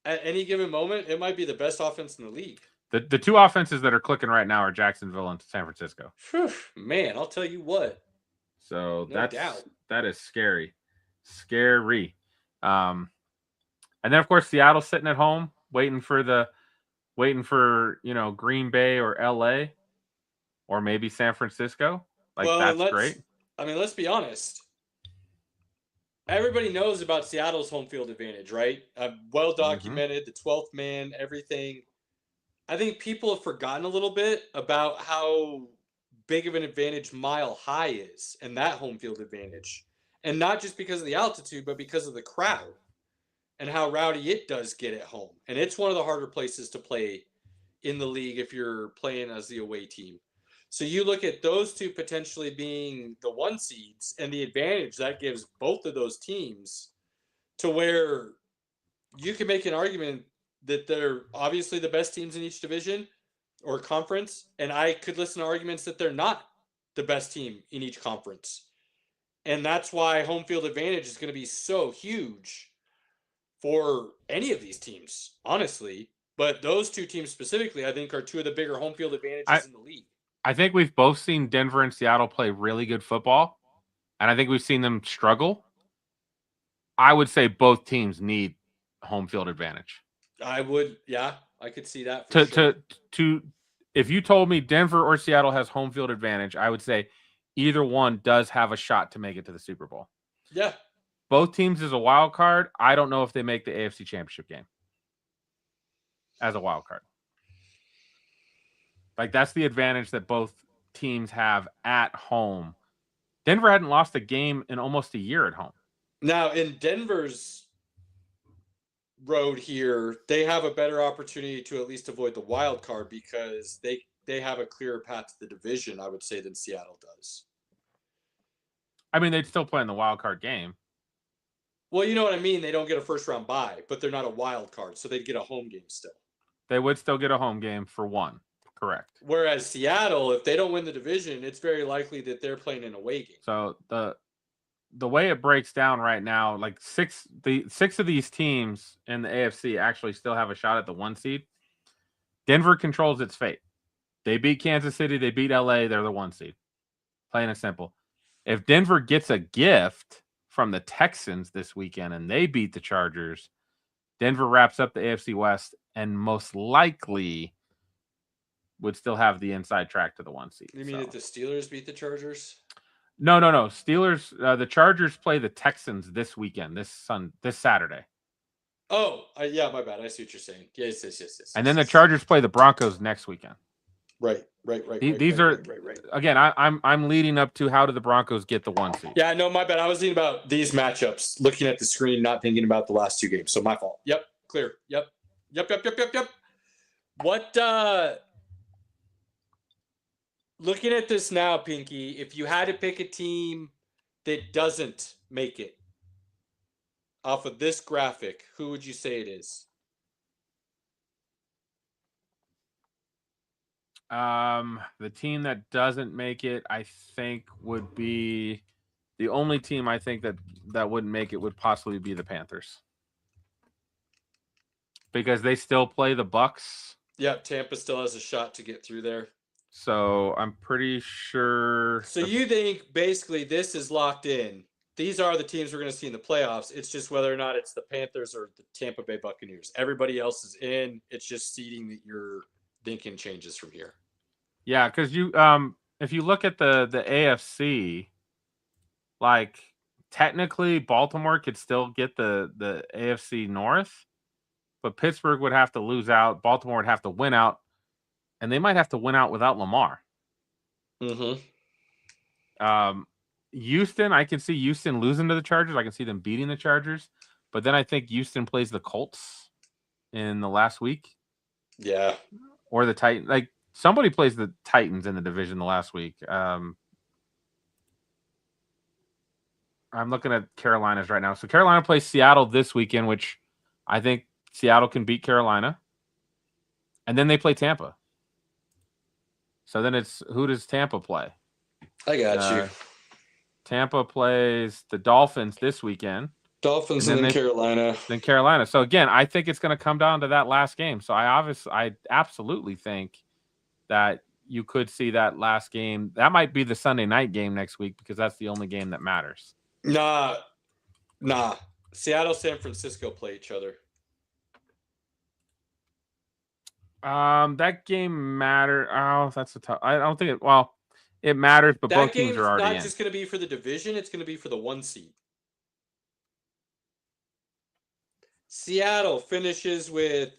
at any given moment. It might be the best offense in the league. The two offenses that are clicking right now are Jacksonville and San Francisco. Whew, man, I'll tell you what. So No doubt. That is scary. And then of course Seattle's sitting at home waiting for Green Bay or LA or maybe San Francisco. That's great. I mean, let's be honest. Everybody knows about Seattle's home field advantage, right? Well documented, the 12th man, everything. I think people have forgotten a little bit about how big of an advantage Mile High is and that home field advantage. And not just because of the altitude, but because of the crowd and how rowdy it does get at home. And it's one of the harder places to play in the league if you're playing as the away team. So you look at those two potentially being the 1 seeds and the advantage that gives both of those teams to where you can make an argument that they're obviously the best teams in each division or conference. And I could listen to arguments that they're not the best team in each conference. And that's why home field advantage is going to be so huge for any of these teams, honestly. But those two teams specifically, I think, are two of the bigger home field advantages in the league. I think we've both seen Denver and Seattle play really good football, and I think we've seen them struggle. I would say both teams need home field advantage. I could see that. If you told me Denver or Seattle has home field advantage, I would say either one does have a shot to make it to the Super Bowl. Yeah. Both teams is a wild card. I don't know if they make the AFC Championship game as a wild card. That's the advantage that both teams have at home. Denver hadn't lost a game in almost a year at home. Now, in Denver's road here, they have a better opportunity to at least avoid the wild card because they have a clearer path to the division, I would say, than Seattle does. I mean, they'd still play in the wild card game. Well, you know what I mean? They don't get a first round bye, but they're not a wild card, so they'd get a home game still. They would still get a home game for one. Correct. Whereas Seattle, if they don't win the division, it's very likely that they're playing an away game. So the way it breaks down right now, six of these teams in the AFC actually still have a shot at the 1 seed. Denver controls its fate. They beat Kansas City, they beat LA, they're the 1 seed. Plain and simple. If Denver gets a gift from the Texans this weekend and they beat the Chargers, Denver wraps up the AFC West and most likely would still have the inside track to the 1 seed. You mean if the Steelers beat the Chargers? No. Steelers. The Chargers play the Texans this weekend, this Saturday. Oh, yeah, my bad. I see what you're saying. Yes. And then the Chargers play the Broncos next weekend. Right. These are again. I'm leading up to how do the Broncos get the 1 seed? Yeah, no, my bad. I was thinking about these matchups, looking at the screen, not thinking about the last 2 games. So my fault. Yep, clear. Yep. What? Looking at this now, Pinky, if you had to pick a team that doesn't make it off of this graphic, who would you say it is? The team that doesn't make it, I think, would be the only team I think that wouldn't make it would possibly be the Panthers, because they still play the Bucks. Yep, Tampa still has a shot to get through there. So I'm pretty sure. So you think basically this is locked in? These are the teams we're going to see in the playoffs. It's just whether or not it's the Panthers or the Tampa Bay Buccaneers. Everybody else is in. It's just seeding that you're thinking changes from here. Yeah, because if you look at the AFC, like technically Baltimore could still get the AFC North, but Pittsburgh would have to lose out. Baltimore would have to win out, and they might have to win out without Lamar. Mm-hmm. Houston, I can see Houston losing to the Chargers. I can see them beating the Chargers, but then I think Houston plays the Colts in the last week. Yeah. Or the Titans. Like somebody plays the Titans in the division the last week. I'm looking at Carolina's right now. So Carolina plays Seattle this weekend, which I think Seattle can beat Carolina. And then they play Tampa. So then it's, who does Tampa play? I got you. Tampa plays the Dolphins this weekend. Dolphins and then Carolina. Then Carolina. So again, I think it's going to come down to that last game. So I absolutely think that you could see that last game. That might be the Sunday night game next week because that's the only game that matters. Nah. Seattle, San Francisco play each other. That game matter. Oh, that's a tough. I don't think it. Well, it matters, but both teams are already in. That game's not just going to be for the division. It's going to be for the 1 seed. Seattle finishes with.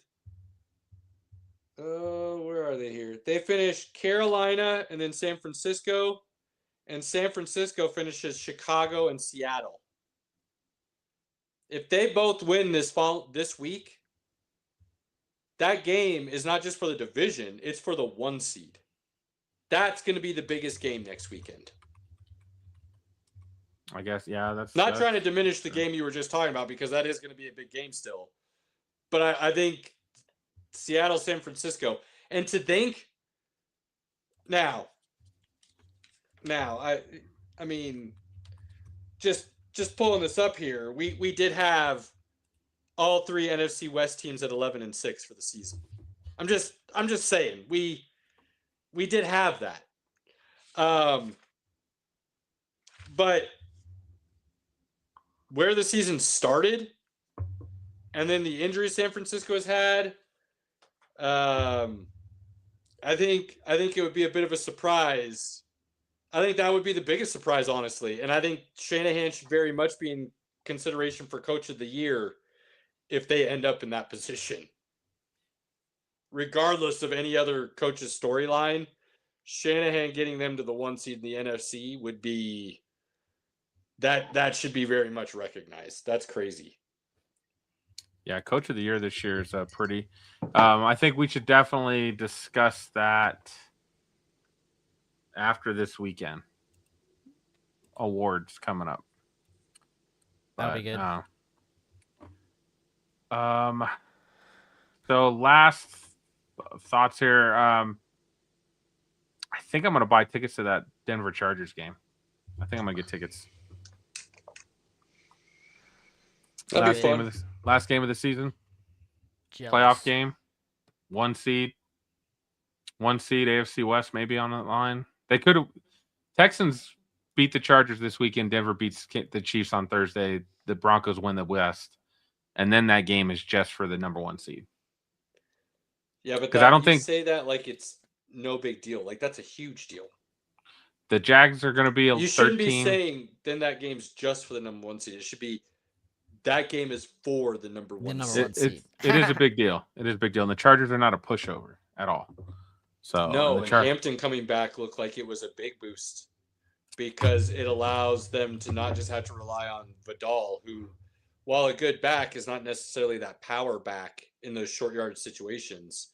Where are they here? They finish Carolina and then San Francisco, and San Francisco finishes Chicago and Seattle. If they both win this week, that game is not just for the division; it's for the 1 seed. That's going to be the biggest game next weekend. I guess, yeah. That's trying to diminish the game you were just talking about because that is going to be a big game still. But I think Seattle, San Francisco, and to think now, I mean, just pulling this up here, we did have all 3 NFC West teams at 11-6 for the season. I'm just saying we did have that. But where the season started and then the injuries San Francisco has had, I think it would be a bit of a surprise. I think that would be the biggest surprise, honestly. And I think Shanahan should very much be in consideration for Coach of the Year if they end up in that position. Regardless of any other coach's storyline, Shanahan getting them to the 1 seed in the NFC would be that should be very much recognized. That's crazy. Yeah, Coach of the Year this year is pretty. I think we should definitely discuss that after this weekend. Awards coming up. That'll be good. So last thoughts here. I think I'm going to buy tickets to that Denver Chargers game. I think I'm going to get tickets. That'd be fun. Last game of the season. Jealous. Playoff game. 1 seed. 1 seed AFC West maybe on the line. They could have. Texans beat the Chargers this weekend. Denver beats the Chiefs on Thursday. The Broncos win the West. And then that game is just for the number 1 seed. Yeah, but I don't think say that like it's no big deal. Like that's a huge deal. The Jags are going to be a 13. You shouldn't be saying then that game's just for the number 1 seed. It should be that game is for the number 1 seed. It is a big deal. It is a big deal. And the Chargers are not a pushover at all. So no, and Hampton coming back looked like it was a big boost because it allows them to not just have to rely on Vidal, who, while a good back, is not necessarily that power back in those short yard situations,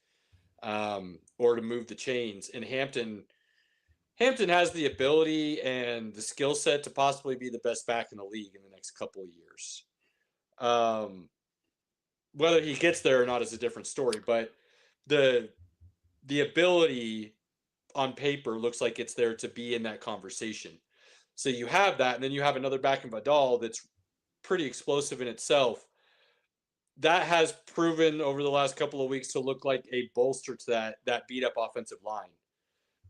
or to move the chains. And Hampton has the ability and the skill set to possibly be the best back in the league in the next couple of years. Whether he gets there or not is a different story, but the ability on paper looks like it's there to be in that conversation. So you have that, and then you have another back in Vidal that's pretty explosive in itself. That has proven over the last couple of weeks to look like a bolster to that beat up offensive line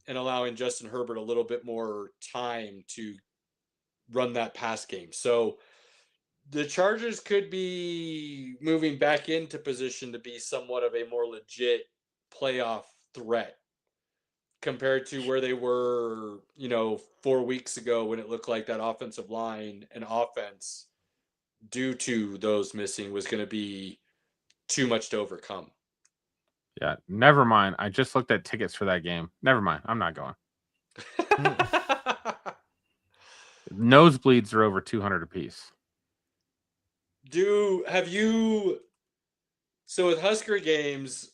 and allowing Justin Herbert a little bit more time to run that pass game. So the Chargers could be moving back into position to be somewhat of a more legit playoff threat compared to where they were, 4 weeks ago when it looked like that offensive line and offense, due to those missing, was going to be too much to overcome. Yeah, never mind. I just looked at tickets for that game. Never mind. I'm not going. Nosebleeds are over $200 a piece. So with Husker games,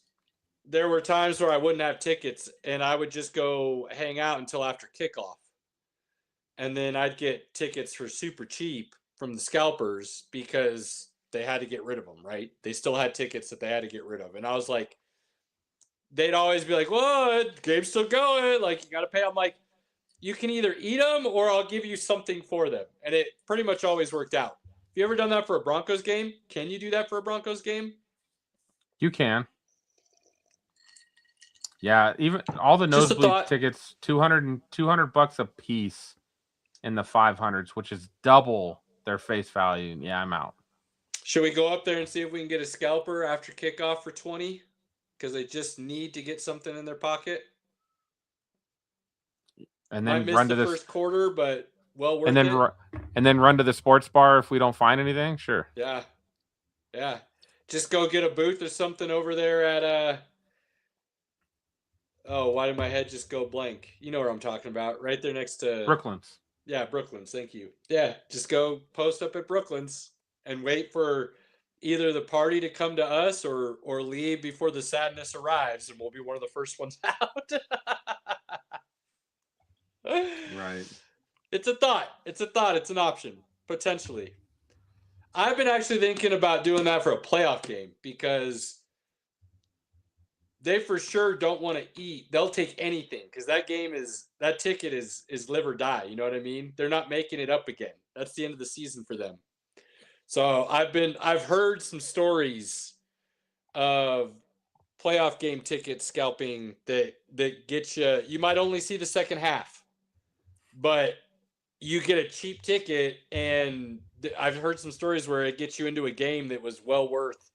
there were times where I wouldn't have tickets and I would just go hang out until after kickoff. And then I'd get tickets for super cheap from the scalpers because they had to get rid of them, right? They still had tickets that they had to get rid of. And I was like, they'd always be like, "What? Game's still going. Like, you got to pay." I'm like, you can either eat them or I'll give you something for them. And it pretty much always worked out. Have you ever done that for a Broncos game? Can you do that for a Broncos game? You can. Yeah, even all the nosebleed tickets, $200 a piece in the 500s, which is double their face value. Yeah, I'm out. Should we go up there and see if we can get a scalper after kickoff for 20? Because they just need to get something in their pocket. And then might miss the first quarter, but well worth it. And then run to the sports bar if we don't find anything. Sure. Yeah. Just go get a booth or something over there at oh, why did my head just go blank? You know what I'm talking about. Right there next to Brooklyn's. Yeah, Brooklyn's. Thank you. Yeah, just go post up at Brooklyn's and wait for either the party to come to us or leave before the sadness arrives, and we'll be one of the first ones out. Right. It's a thought. It's an option, potentially. I've been actually thinking about doing that for a playoff game because they for sure don't want to eat. They'll take anything because that ticket is live or die. You know what I mean? They're not making it up again. That's the end of the season for them. So I've heard some stories of playoff game ticket scalping that get you. You might only see the second half, but you get a cheap ticket, and I've heard some stories where it gets you into a game that was well worth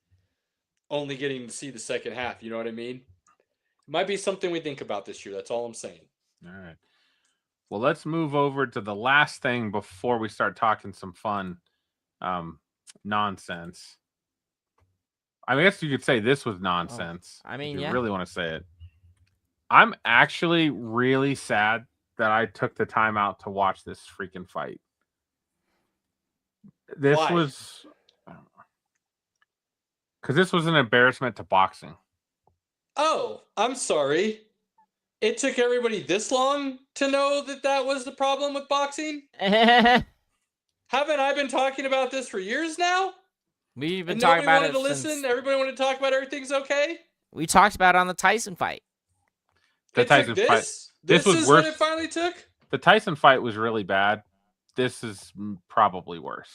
only getting to see the second half. You know what I mean? It might be something we think about this year. That's all I'm saying. All right. Well, let's move over to the last thing before we start talking some fun nonsense. I guess you could say this was nonsense. I mean, if you yeah. really want to say it. I'm actually really sad that I took the time out to watch this freaking fight. This Why? was because this was an embarrassment to boxing. Oh, I'm sorry. It took everybody this long to know that was the problem with boxing? Haven't I been talking about this for years now? We've been talking about it to listen. Everybody wanted to talk about everything's okay. We talked about it on the Tyson fight. This was worse. What it finally took. The Tyson fight was really bad. This is probably worse.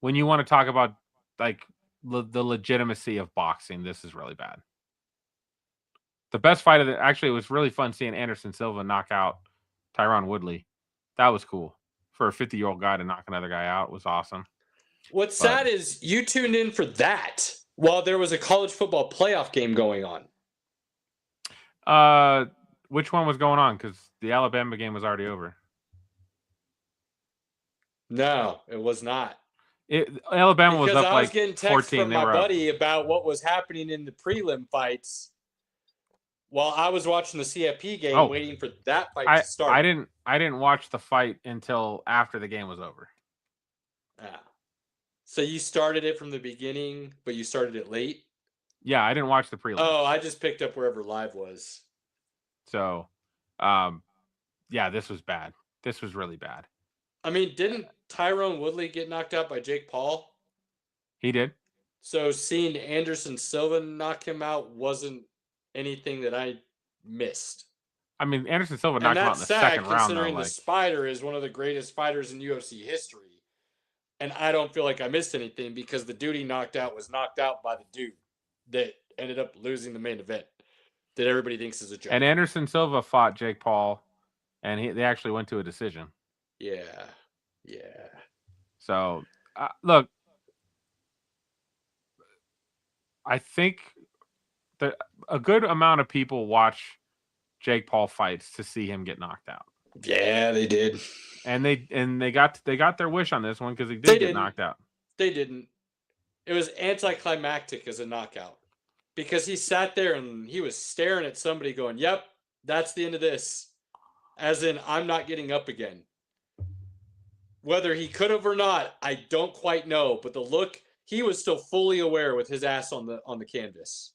When you want to talk about like the legitimacy of boxing, this is really bad. The best fight of actually, it was really fun seeing Anderson Silva knock out Tyron Woodley. That was cool. For a 50-year-old guy to knock another guy out was awesome. What's sad is you tuned in for that while there was a college football playoff game going on. Which one was going on? Because the Alabama game was already over. No, it was not. Alabama was up I was getting texts 14. From my buddy about what was happening in the prelim fights while I was watching the CFP game, waiting for that fight to start. I didn't watch the fight until after the game was over. Ah. So you started it from the beginning, but you started it late? Yeah, I didn't watch the prelim. Oh, I just picked up wherever live was. So, yeah, this was bad. This was really bad. I mean, didn't Tyrone Woodley get knocked out by Jake Paul? He did. So seeing Anderson Silva knock him out wasn't anything that I missed. I mean, Anderson Silva And knocked him out that's in the sad, second round, though. considering the Spider is one of the greatest fighters in UFC history. And I don't feel like I missed anything because the dude he knocked out was knocked out by the dude that ended up losing the main event that everybody thinks is a joke. And Anderson Silva fought Jake Paul, and they actually went to a decision. Yeah. So, look, I think that a good amount of people watch Jake Paul fights to see him get knocked out. Yeah, they did. And they got their wish on this one because he did get knocked out. They didn't. It was anticlimactic as a knockout because he sat there and he was staring at somebody going, "Yep, that's the end of this." As in, I'm not getting up again. Whether he could have or not, I don't quite know. But the look, he was still fully aware with his ass on the canvas.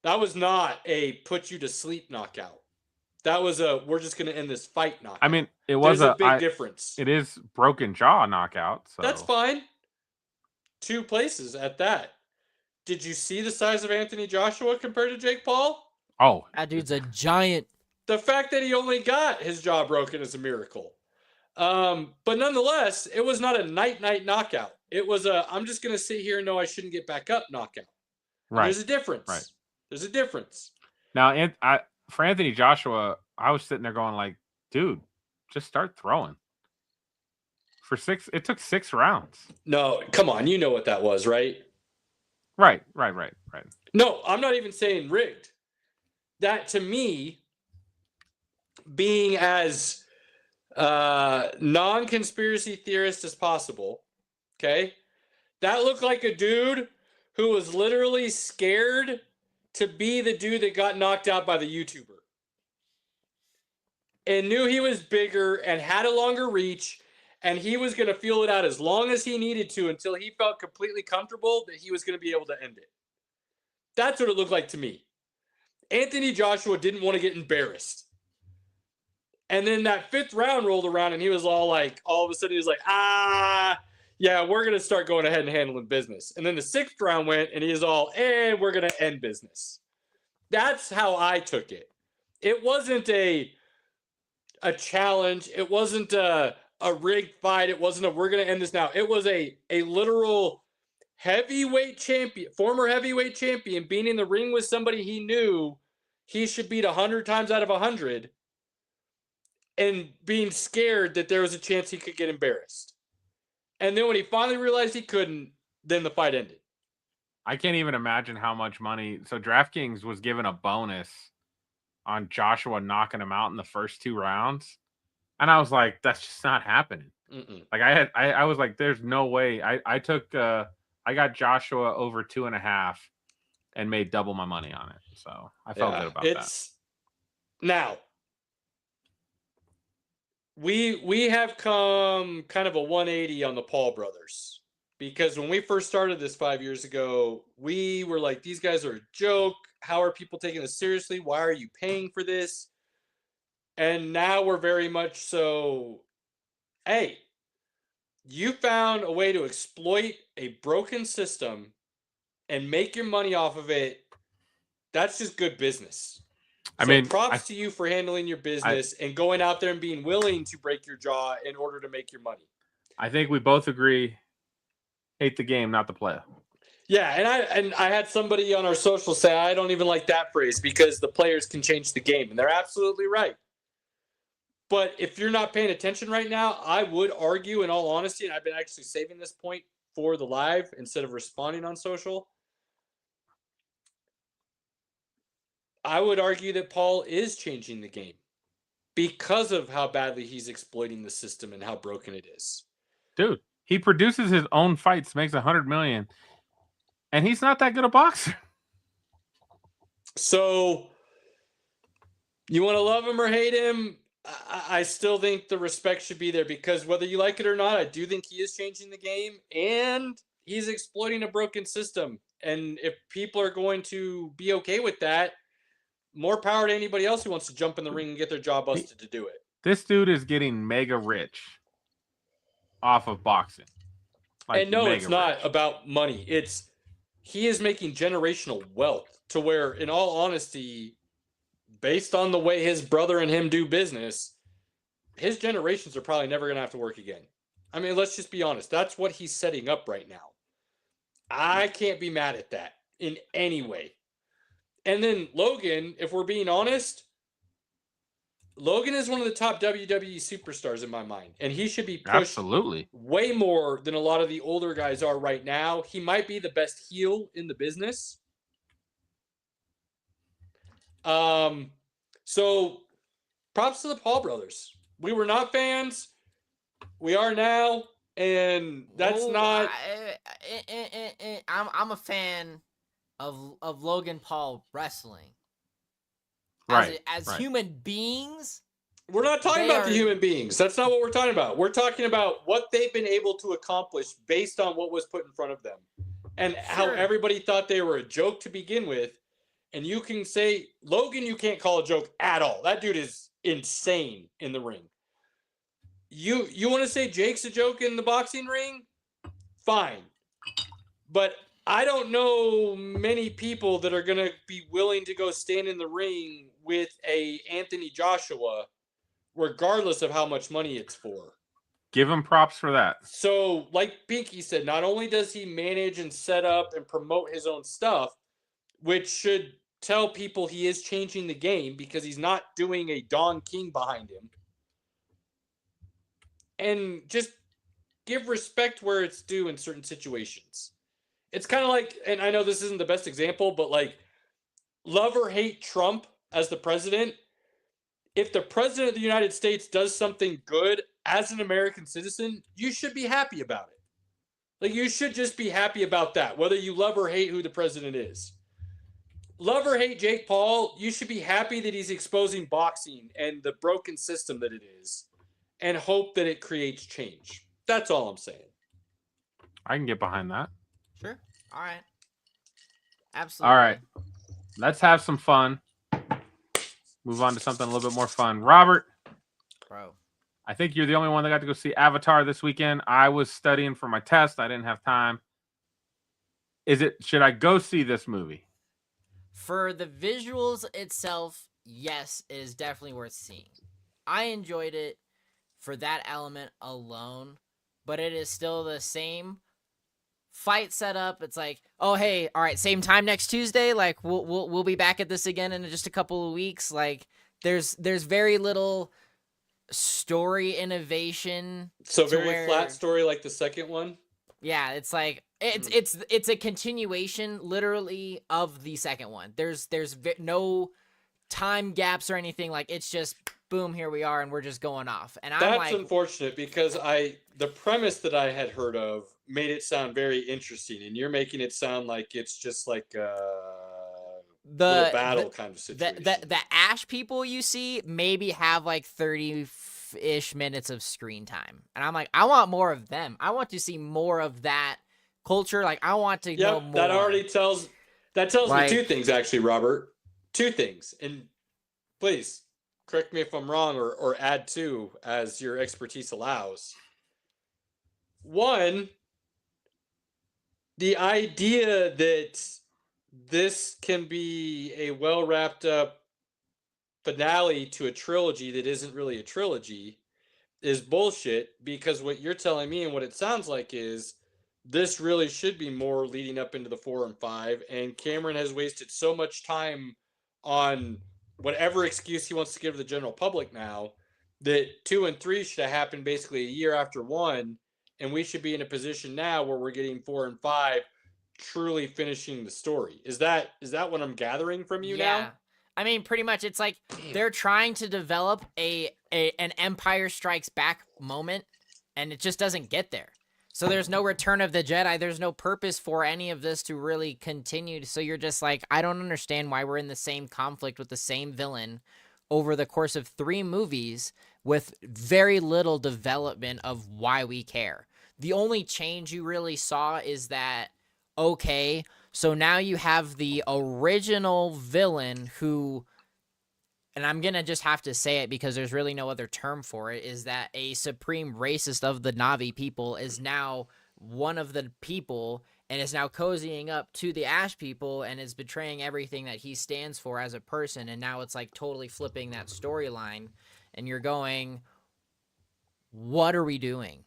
That was not a put you to sleep knockout. That was a we're just going to end this fight knockout. I mean, it was a big difference. It is broken jaw knockout. So that's fine. 2 places at that. Did you see the size of Anthony Joshua compared to Jake Paul? Oh, That dude's a giant. The fact that he only got his jaw broken is a miracle. But nonetheless, it was not a night knockout. It was a I'm just going to sit here and know I shouldn't get back up knockout. right. There's a difference. Right. There's a difference. Now, for Anthony Joshua, I was sitting there going like, dude, just start throwing. It took 6 rounds. No, come on. You know what that was, right? Right. No, I'm not even saying rigged. That, to me, being as non-conspiracy theorist as possible, okay, that looked like a dude who was literally scared to be the dude that got knocked out by the YouTuber and knew he was bigger and had a longer reach, and he was going to feel it out as long as he needed to until he felt completely comfortable that he was going to be able to end it. That's what it looked like to me. Anthony Joshua didn't want to get embarrassed. And then that 5th round rolled around, and he was all of a sudden he was like, yeah, we're going to start going ahead and handling business. And then the 6th round went, and he was all, we're going to end business. That's how I took it. It wasn't a challenge. It wasn't a rigged fight. It wasn't we're going to end this now. It was a literal heavyweight champion, former heavyweight champion, being in the ring with somebody he knew he should beat 100 times out of 100 and being scared that there was a chance he could get embarrassed. And then when he finally realized he couldn't, then the fight ended. I can't even imagine how much money. So DraftKings was given a bonus on Joshua knocking him out in the first 2 rounds. And I was like, that's just not happening. Mm-mm. Like I was like, there's no way. I got Joshua over 2.5 and made double my money on it. So I felt good about that. Now, we have come kind of a 180 on the Paul brothers, because when we first started this 5 years ago, we were like, these guys are a joke. How are people taking this seriously? Why are you paying for this? And now we're very much so, hey, you found a way to exploit a broken system and make your money off of it. That's just good business. Props to you for handling your business and going out there and being willing to break your jaw in order to make your money. I think we both agree, hate the game, not the player. Yeah, and I had somebody on our social say, I don't even like that phrase because the players can change the game. And they're absolutely right. But if you're not paying attention right now, I would argue, in all honesty, and I've been actually saving this point for the live instead of responding on social, I would argue that Paul is changing the game because of how badly he's exploiting the system and how broken it is. Dude, he produces his own fights, makes $100 million, and he's not that good a boxer. So you want to love him or hate him? I still think the respect should be there, because whether you like it or not, I do think he is changing the game and he's exploiting a broken system. And if people are going to be okay with that, more power to anybody else who wants to jump in the ring and get their jaw busted to do it. This dude is getting mega rich off of boxing. And no, it's not about money. He is making generational wealth to where, in all honesty, based on the way his brother and him do business, his generations are probably never going to have to work again. I mean, let's just be honest. That's what he's setting up right now. I can't be mad at that in any way. And then Logan, if we're being honest, Logan is one of the top WWE superstars in my mind, and he should be pushed Absolutely. way more than a lot of the older guys are right now. He might be the best heel in the business. So props to the Paul brothers. We were not fans. We are now, and that's not. I'm a fan of Logan Paul wrestling. Right. As right. human beings, We're not talking about the human beings. That's not what we're talking about. We're talking about what they've been able to accomplish based on what was put in front of them, and how everybody thought they were a joke to begin with. And you can say Logan, you can't call a joke at all. That dude is insane in the ring. You want to say Jake's a joke in the boxing ring? Fine. But I don't know many people that are going to be willing to go stand in the ring with a Anthony Joshua, regardless of how much money it's for. Give him props for that. So, like Pinky said, not only does he manage and set up and promote his own stuff, which should tell people he is changing the game because he's not doing a Don King behind him. And just give respect where it's due in certain situations. It's kind of like, and I know this isn't the best example, but like love or hate Trump as the president. If the president of the United States does something good as an American citizen, you should be happy about it. Like you should just be happy about that, whether you love or hate who the president is. Love or hate Jake Paul, you should be happy that he's exposing boxing and the broken system that it is, and hope that it creates change. That's all I'm saying. I can get behind that. Sure. All right. Absolutely. All right. Let's have some fun. Move on to something a little bit more fun. Robert. Bro. I think you're the only one that got to go see Avatar this weekend. I was studying for my test. I didn't have time. Should I go see this movie? For the visuals itself, yes, it is definitely worth seeing. I enjoyed it for that element alone, but it is still the same fight setup. It's like, oh hey, all right, same time next Tuesday. Like we'll be back at this again in just a couple of weeks. Like there's very little story innovation. So very flat story like the second one. Yeah, it's like it's a continuation literally of the second one. There's no time gaps or anything. Like it's just boom, here we are, and we're just going off. And that's I'm like, unfortunate because the premise that I had heard of made it sound very interesting, and you're making it sound like it's just like the battle kind of situation. The Ash people you see maybe have like 30-ish minutes of screen time, and I'm like, I want more of them. I want to see more of that culture. Like I want to know more. That already tells me two things actually, Robert. Two things, and please correct me if I'm wrong or add to as your expertise allows. One, the idea that this can be a well wrapped up finale to a trilogy that isn't really a trilogy is bullshit, because what you're telling me and what it sounds like is this really should be more leading up into the 4 and 5, and Cameron has wasted so much time on whatever excuse he wants to give to the general public now that 2 and 3 should have happened basically a year after 1, and we should be in a position now where we're getting 4 and 5 truly finishing the story. Is that what I'm gathering from you now? I mean, pretty much it's like they're trying to develop an Empire Strikes Back moment, and it just doesn't get there. So there's no Return of the Jedi. There's no purpose for any of this to really continue. So you're just like, I don't understand why we're in the same conflict with the same villain over the course of 3 movies with very little development of why we care. The only change you really saw is that, okay, so now you have the original villain who, and I'm going to just have to say it because there's really no other term for it, is that a supreme racist of the Na'vi people is now one of the people, and is now cozying up to the Ash people and is betraying everything that he stands for as a person. And now it's like totally flipping that storyline, and you're going, what are we doing?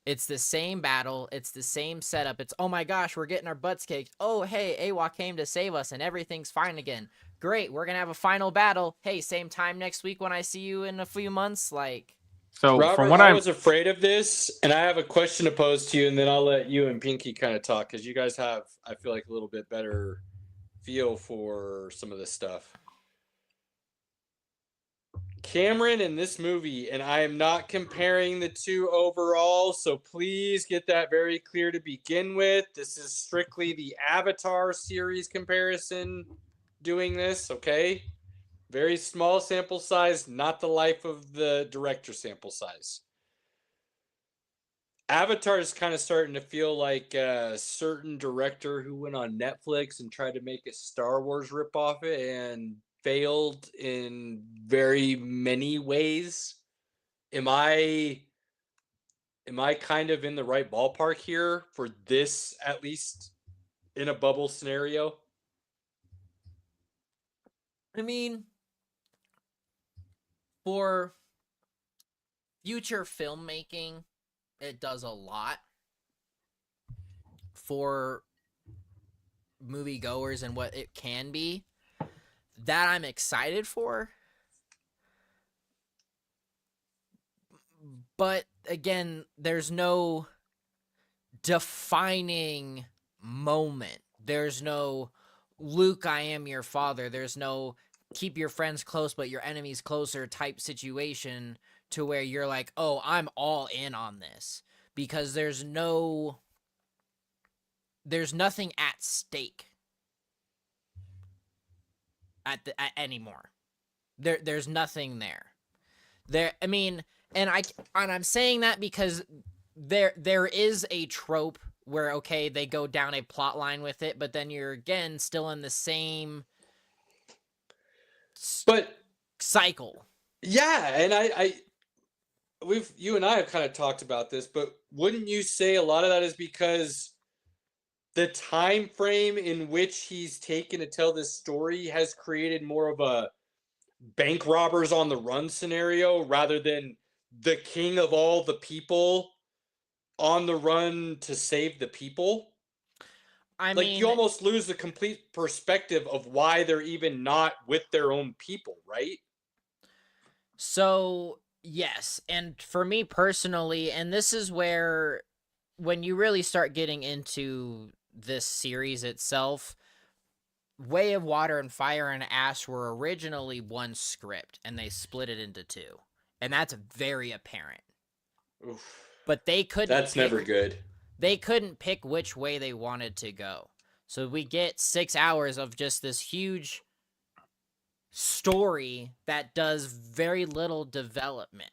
It's the same battle. It's the same setup. It's, oh my gosh, we're getting our butts kicked. Oh, hey, Awa came to save us and everything's fine again. Great, we're going to have a final battle. Hey, same time next week when I see you in a few months. Like, So Robert, from what I I'm was afraid of this, and I have a question to pose to you, and then I'll let you and Pinky kind of talk, because you guys have, I feel like, a little bit better feel for some of this stuff. Cameron in this movie, and I am not comparing the two overall, so please get that very clear to begin with. This is strictly the Avatar series comparison doing this, okay? Very small sample size, not the life of the director sample size. Avatar is kind of starting to feel like a certain director who went on Netflix and tried to make a Star Wars ripoff it and failed in very many ways. Am I kind of in the right ballpark here for this, at least in a bubble scenario? I mean, for future filmmaking, it does a lot for moviegoers and what it can be. That I'm excited for. But again, there's no defining moment. There's no Luke, I am your father. There's no keep your friends close but your enemies closer type situation to where you're like, oh, I'm all in on this. Because there's nothing at stake at anymore. There's nothing there. I mean, and I'm saying that because there is a trope where, okay, they go down a plot line with it, but then you're again still in the same cycle. Yeah, and you and I have kind of talked about this, but wouldn't you say a lot of that is because the time frame in which he's taken to tell this story has created more of a bank robbers on the run scenario rather than the king of all the people on the run to save the people? I Like, mean, you almost lose the complete perspective of why they're even not with their own people, right? So, yes. And for me personally, and this is where when you really start getting into this series itself, Way of Water and Fire and Ash were originally one script and they split it into two. And that's very apparent. Oof. But they couldn't That's never good. They couldn't pick which way they wanted to go. So we get 6 hours of just this huge story that does very little development.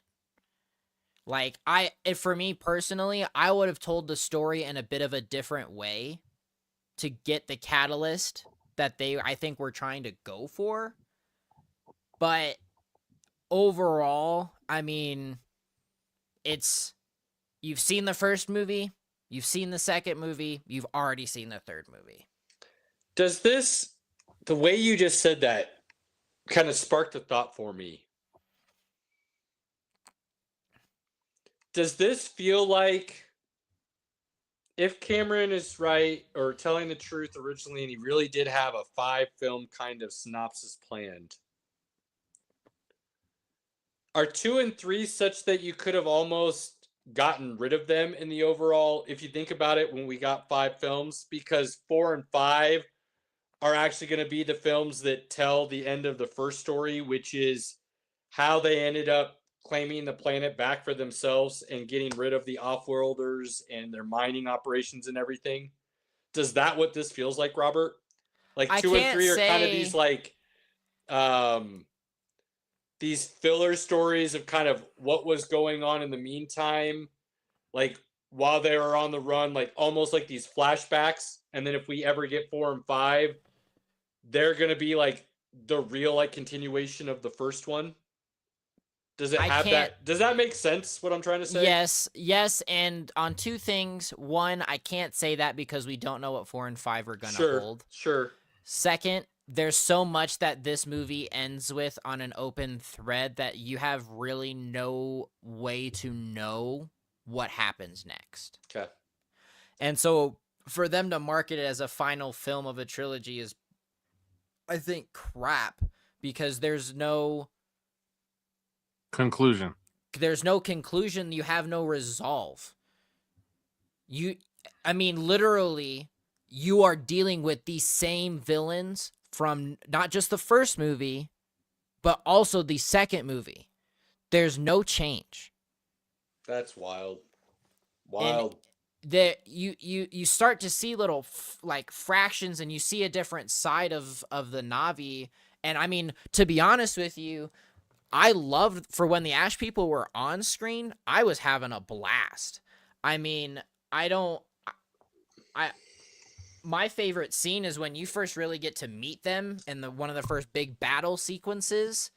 Like, for me personally, I would have told the story in a bit of a different way to get the catalyst that I think were trying to go for. But overall, I mean, you've seen the first movie, you've seen the second movie, you've already seen the third movie. Does the way you just said that kind of sparked a thought for me? Does this feel like, if Cameron is right or telling the truth originally, and he really did have a 5-film kind of synopsis planned, are 2 and 3 such that you could have almost gotten rid of them in the overall, if you think about it, when we got 5 films? Because 4 and 5 are actually going to be the films that tell the end of the first story, which is how they ended up claiming the planet back for themselves and getting rid of the off-worlders and their mining operations and everything. Does that what this feels like, Robert? Like, 2 and 3 are kind of these like these filler stories of kind of what was going on in the meantime, like while they were on the run, like almost like these flashbacks. And then if we ever get 4 and 5, they're going to be like the real like continuation of the first one. Does it I have can't- that? Does that make sense? What I'm trying to say? Yes, and on two things. One, I can't say that because we don't know what 4 and 5 are gonna hold. Sure. Second, there's so much that this movie ends with on an open thread that you have really no way to know what happens next. Okay. And so for them to market it as a final film of a trilogy is, I think, crap, because there's no Conclusion. conclusion, you have no resolve. Literally, you are dealing with these same villains from not just the first movie, but also the second movie. There's no change. That's wild. You start to see little fractions, and you see a different side of the Na'vi. And I mean, to be honest with you, I loved, for when the Ash people were on screen, I was having a blast. I mean, my favorite scene is when you first really get to meet them in one of the first big battle sequences.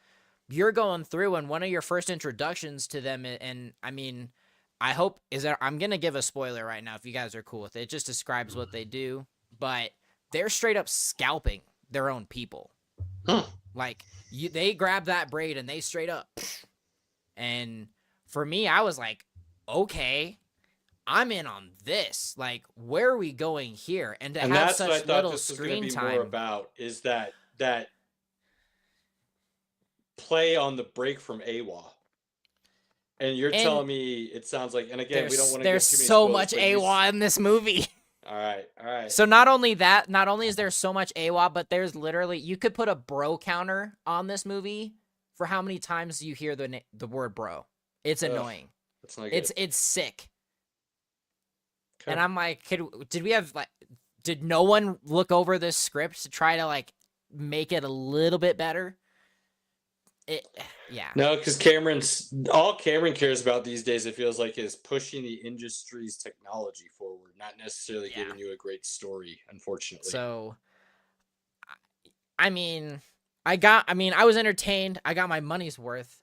You're going through, and one of your first introductions to them, and I mean, I'm going to give a spoiler right now if you guys are cool with it. It just describes what they do, but they're straight up scalping their own people. Huh. Like, they grab that braid and they straight up. And for me, I was like, okay, I'm in on this. Like, where are we going here? And to have that's what I such thought little this was going to screen be time. more about, is that play on the break from AWA. And you're telling me it sounds like, and again, we don't want to There's give too many so spoilers, much but AWA in this movie. All right. So not only is there so much AWA, but there's literally, you could put a bro counter on this movie for how many times you hear the word bro. It's annoying. That's not good. It's sick. Okay. And I'm like, did no one look over this script to try to make it a little bit better? Yeah. No, because all Cameron cares about these days, it feels like, is pushing the industry's technology forward, not necessarily giving you a great story, unfortunately. So, I was entertained. I got my money's worth,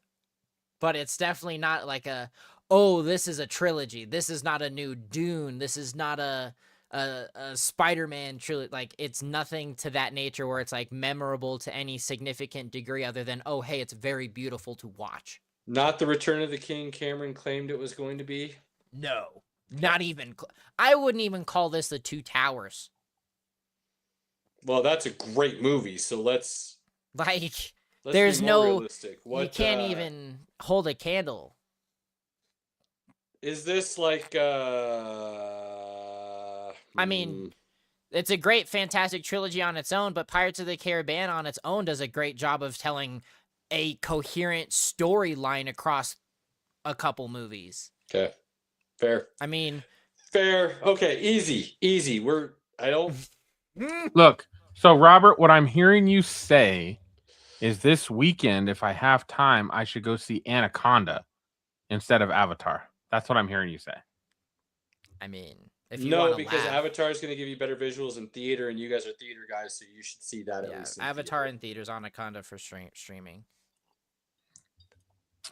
but it's definitely not like this is a trilogy. This is not a new Dune. This is not a Spider-Man trilogy. Like, it's nothing to that nature where it's memorable to any significant degree other than, oh, hey, it's very beautiful to watch. Not the Return of the King Cameron claimed it was going to be? No, not even. I wouldn't even call this the Two Towers. Well, that's a great movie, so let's there's be more no realistic. You can't even hold a candle. Is this like it's a great, fantastic trilogy on its own, but Pirates of the Caribbean on its own does a great job of telling a coherent storyline across a couple movies. Okay. Fair. Fair. Okay, easy. Look, so Robert, what I'm hearing you say is this weekend, if I have time, I should go see Anaconda instead of Avatar. That's what I'm hearing you say. If you want to because laugh. Avatar is going to give you better visuals in theater, and you guys are theater guys, so you should see that at least. Avatar in theaters, Anaconda for streaming.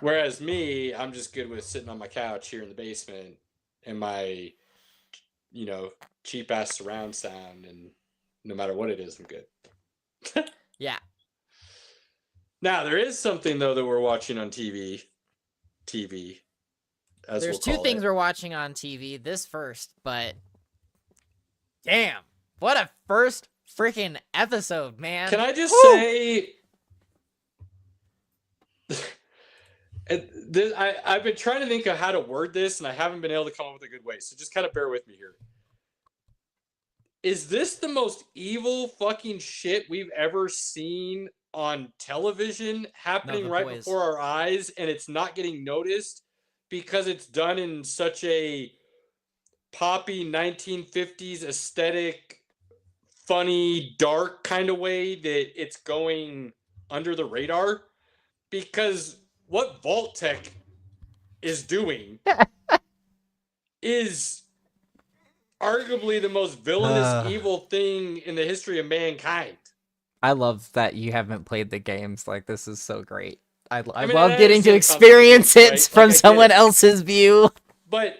Whereas me, I'm just good with sitting on my couch here in the basement and my, cheap ass surround sound, and no matter what it is, I'm good. Yeah. Now there is something though that we're watching on TV. There's two things we're watching on TV. This first, but damn, what a first freaking episode, man! Can I just say? I've been trying to think of how to word this, and I haven't been able to come up with a good way. So just kind of bear with me here. Is this the most evil fucking shit we've ever seen on television happening before our eyes, and it's not getting noticed because it's done in such a poppy 1950s aesthetic, funny, dark kind of way that it's going under the radar? Because what Vault Tech is doing is arguably the most villainous, evil thing in the history of mankind. I love that you haven't played the games. This is so great. I mean, love I getting to understand the experience concept, it right? from Like, I get someone it. else's view. But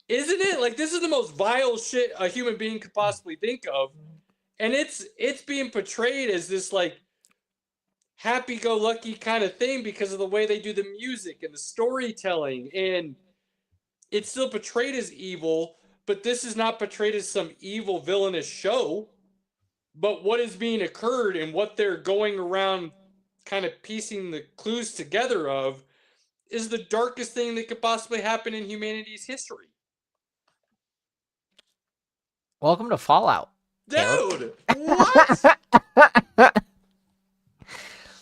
isn't it like this is the most vile shit a human being could possibly think of? And it's being portrayed as this like happy-go-lucky kind of thing because of the way they do the music and the storytelling, and it's still portrayed as evil, but this is not portrayed as some evil villainous show. But what is being occurred and what they're going around kind of piecing the clues together of is the darkest thing that could possibly happen in humanity's history. Welcome to Fallout, Caleb. Dude, what?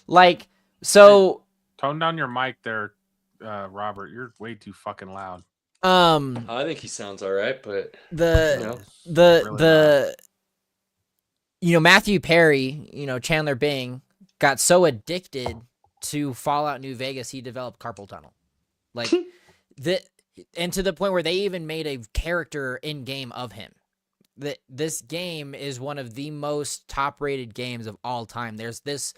Like, so, Tone down your mic there, Robert. You're way too fucking loud. I think he sounds all right, but the Really Matthew Perry, Chandler Bing got so addicted to Fallout New Vegas, he developed carpal tunnel. Like and to the point where they even made a character in game of him. This game is one of the most top-rated games of all time. There's this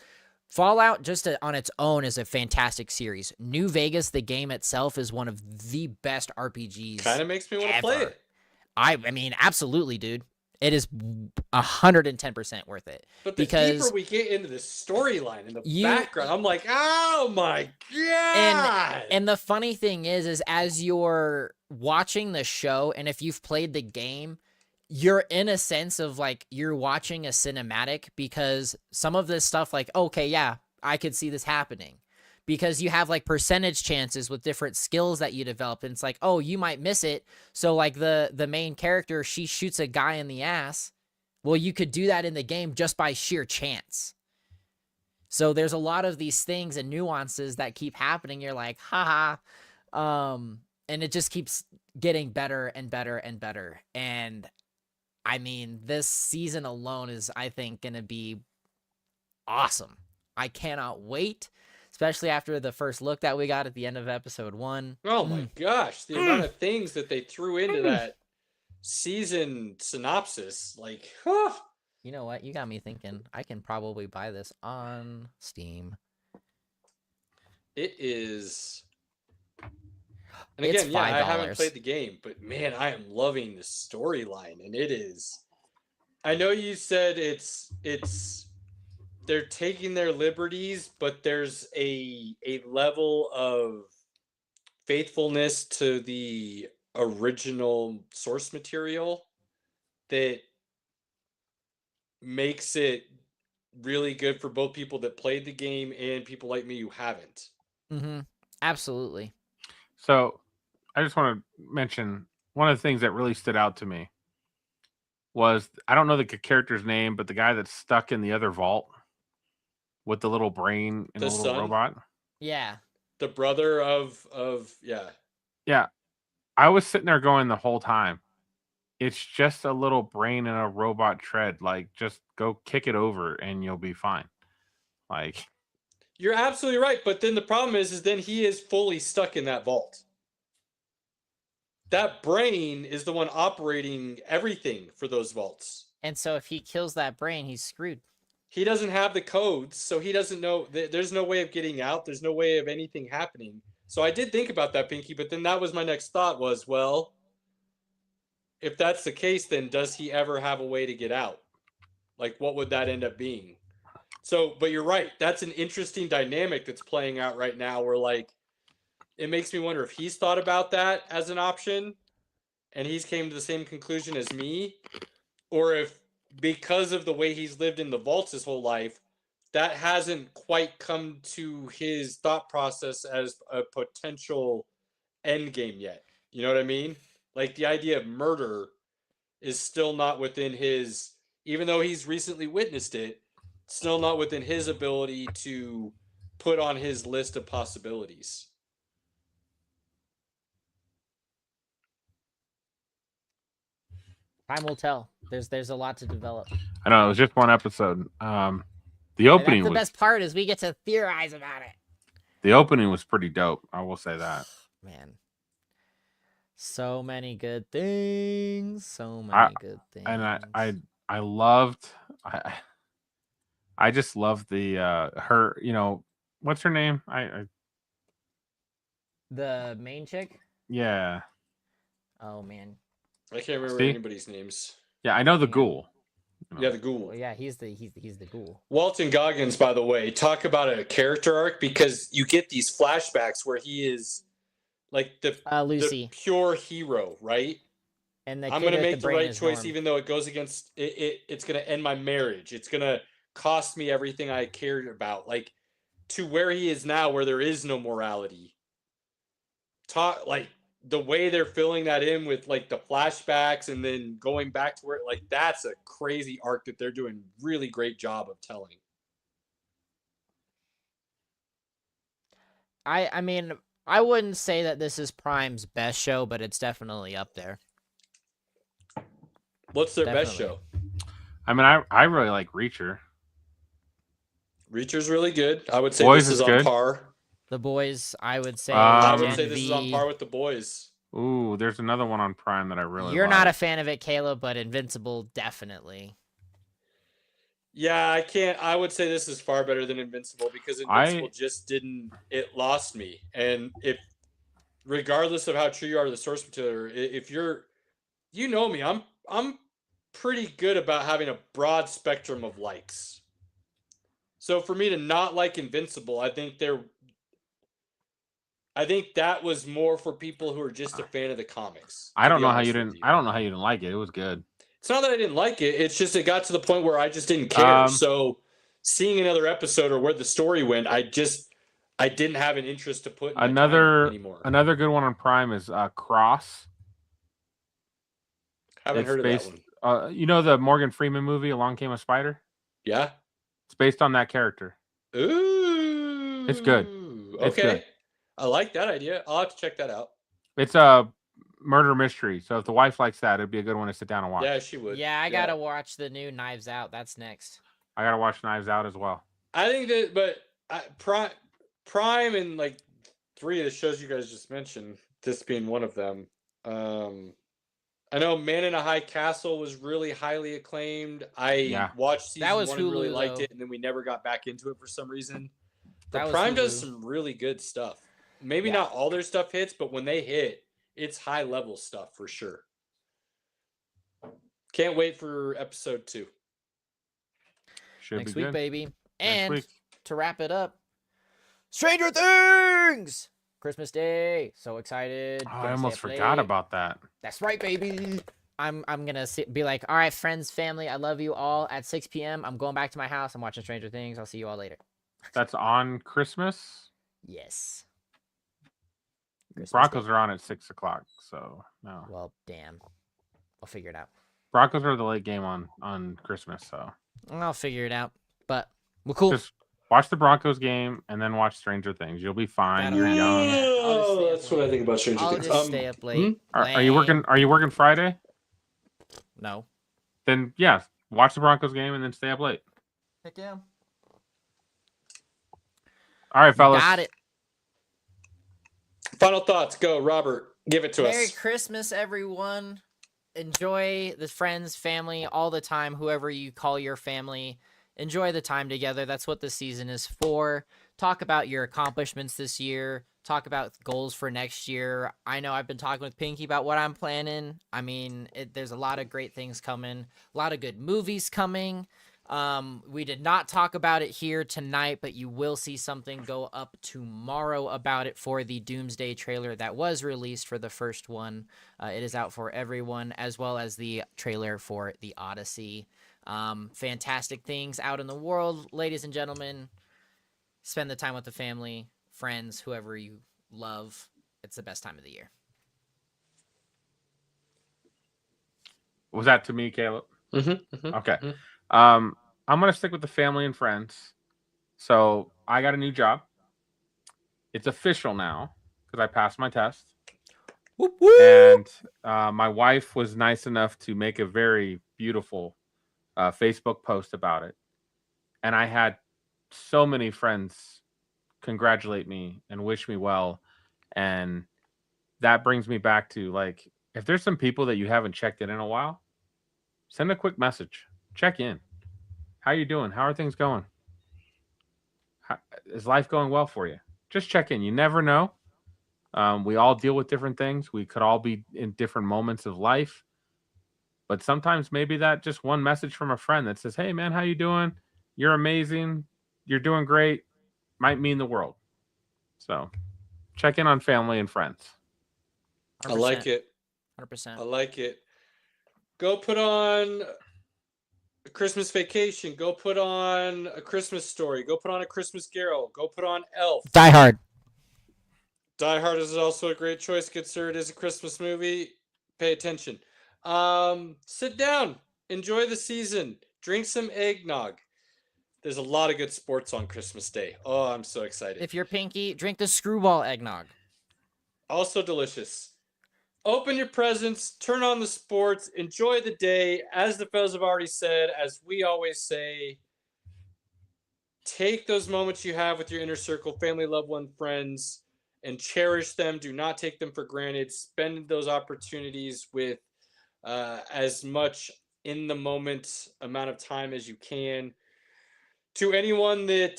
Fallout just on its own is a fantastic series. New Vegas, the game itself, is one of the best RPGs. kind of makes me want to play it. I mean, absolutely, dude. It is 110% worth it. But the deeper we get into the storyline and the background, I'm like, oh my god! And the funny thing is as you're watching the show, and if you've played the game, you're in a sense of like you're watching a cinematic, because some of this stuff, like, okay, yeah, I could see this happening, because you have like percentage chances with different skills that you develop, and it's like, oh, you might miss it. So like the main character, she shoots a guy in the ass. Well, you could do that in the game just by sheer chance. So there's a lot of these things and nuances that keep happening. You're like, haha. And it just keeps getting better and better and better. And I mean, this season alone is, I think, going to be awesome. I cannot wait, especially after the first look that we got at the end of episode 1. Oh my gosh, the amount of things that they threw into that season synopsis, like, You know what? You got me thinking. I can probably buy this on Steam. It is. And It's again, yeah, I haven't $5. played the game, but man, I am loving the storyline, and it is. I know you said it's they're taking their liberties, but there's a level of faithfulness to the original source material that makes it really good for both people that played the game and people like me who haven't. Mm-hmm. Absolutely. So I just want to mention one of the things that really stood out to me was, I don't know the character's name, but the guy that's stuck in the other vault with the little brain and the little robot. Yeah. The brother of yeah. Yeah. I was sitting there going the whole time, it's just a little brain and a robot tread. Like, just go kick it over and you'll be fine. Like, you're absolutely right. But then the problem is then he is fully stuck in that vault. That brain is the one operating everything for those vaults. And so if he kills that brain, he's screwed. He doesn't have the codes, so he doesn't know. There's no way of getting out. There's no way of anything happening. So I did think about that, Pinky, but then that was my next thought was, well, if that's the case, then does he ever have a way to get out? Like, what would that end up being? So, but you're right. That's an interesting dynamic that's playing out right now where, like, it makes me wonder if he's thought about that as an option and he's came to the same conclusion as me, or if because of the way he's lived in the vaults his whole life, that hasn't quite come to his thought process as a potential end game yet. You know what I mean? Like, the idea of murder is still not within his, even though he's recently witnessed it, still not within his ability to put on his list of possibilities. Time will tell. There's a lot to develop. I know, it was just one episode. The opening the best part is we get to theorize about it. The opening was pretty dope. I will say that. Man, so many good things. So many good things. And I loved. I just loved the her. You know, what's her name? I The main chick. yeah. Oh man. I can't remember See? anybody's names. Yeah, I know the Yeah. ghoul. Yeah, the ghoul. Well, yeah, he's the ghoul. Walton Goggins, by the way, talk about a character arc, because you get these flashbacks where he is like the Lucy. pure hero, right? And the I'm kid gonna with make the the brain right is choice, Norm. even though it goes against it. It's gonna end my marriage. It's gonna cost me everything I cared about. Like, to where he is now, where there is no morality. Talk like the way they're filling that in with like the flashbacks and then going back to where, like, that's a crazy arc that they're doing really great job of telling. I mean, I wouldn't say that this is Prime's best show, but it's definitely up there. What's their best Definitely. show? I mean, I really like Reacher. Reacher's really good. I would say Boys this is is on good. par. The Boys, I would say. I would Gen say this is on V. par with The Boys. Ooh, there's another one on Prime that I really You're like. not a fan of it, Caleb, but Invincible, definitely. Yeah, I can't. I would say this is far better than Invincible, because Invincible just didn't. It lost me, and if, regardless of how true you are to the source material, if you're, you know me, I'm pretty good about having a broad spectrum of likes. So for me to not like Invincible, I think that was more for people who are just a fan of the comics. I don't know how you didn't like it. It was good. It's not that I didn't like it. It's just it got to the point where I just didn't care. So seeing another episode or where the story went, I didn't have an interest to put in another anymore. Another good one on Prime is Cross. Haven't heard of that one. You know the Morgan Freeman movie Along Came a Spider? Yeah. It's based on that character. Ooh. It's good. It's Okay. good. I like that idea. I'll have to check that out. It's a murder mystery. So if the wife likes that, it'd be a good one to sit down and watch. Yeah, she would. Yeah, I gotta watch the new Knives Out. That's next. I gotta watch Knives Out as well. I think that, but Prime and like 3 of the shows you guys just mentioned, this being one of them. I know Man in a High Castle was really highly acclaimed. I watched season 1 and really liked it, and then we never got back into it for some reason. But Prime does some really good stuff. Maybe not all their stuff hits, but when they hit, it's high level stuff for sure. Can't wait for episode 2. Next week, baby. And week. To wrap it up, Stranger Things! Christmas Day. So excited. Oh, I almost forgot about that. That's right, baby. I'm gonna be like, all right, friends, family, I love you all. At 6 p.m., I'm going back to my house. I'm watching Stranger Things. I'll see you all later. That's on Christmas? Yes. Broncos are on at 6 o'clock, so no. Well, damn. I'll figure it out. Broncos are the late game on Christmas, so I'll figure it out. But we're cool. Just watch the Broncos game and then watch Stranger Things. You'll be fine. You're young. Oh, that's what I think about Stranger Things. I'll just stay up late. Are you working? Are you working Friday? No. Then yeah, watch the Broncos game and then stay up late. Heck yeah. All right, fellas. Got it. Final thoughts. Go, Robert. Give it to us. Merry Christmas, everyone. Enjoy the friends, family, all the time, whoever you call your family. Enjoy the time together. That's what this season is for. Talk about your accomplishments this year. Talk about goals for next year. I know I've been talking with Pinky about what I'm planning. I mean, there's a lot of great things coming. A lot of good movies coming. We did not talk about it here tonight, but you will see something go up tomorrow about it for the Doomsday trailer that was released for the first one. It is out for everyone, as well as the trailer for the Odyssey. Fantastic things out in the world, ladies and gentlemen. Spend the time with the family, friends, whoever you love. It's the best time of the year. Was that to me, Caleb? Mm-hmm, okay. Mm-hmm. I'm going to stick with the family and friends. So I got a new job. It's official now because I passed my test. Whoop, whoop. And my wife was nice enough to make a very beautiful Facebook post about it. And I had so many friends congratulate me and wish me well. And that brings me back to, like, if there's some people that you haven't checked in a while, send a quick message. Check in. How you doing? How are things going? Is life going well for you? Just check in. You never know. We all deal with different things. We could all be in different moments of life. But sometimes maybe that just one message from a friend that says, hey, man, how you doing? You're amazing. You're doing great. Might mean the world. So check in on family and friends. 100%. I like it. 100%. I like it. Go put on a Christmas Vacation. Go put on A Christmas Story. Go put on A Christmas Carol. Go put on Elf. Die Hard. Die Hard is also a great choice. Good sir, it is a Christmas movie. Pay attention. Sit down. Enjoy the season. Drink some eggnog. There's a lot of good sports on Christmas Day. Oh, I'm so excited. If you're Pinky, drink the screwball eggnog. Also delicious. Open your presents. Turn on the sports. Enjoy the day. As the fellas have already said, as we always say, take those moments you have with your inner circle, family, loved one, friends, and cherish them. Do not take them for granted. Spend those opportunities with as much in the moment amount of time as you can. To anyone that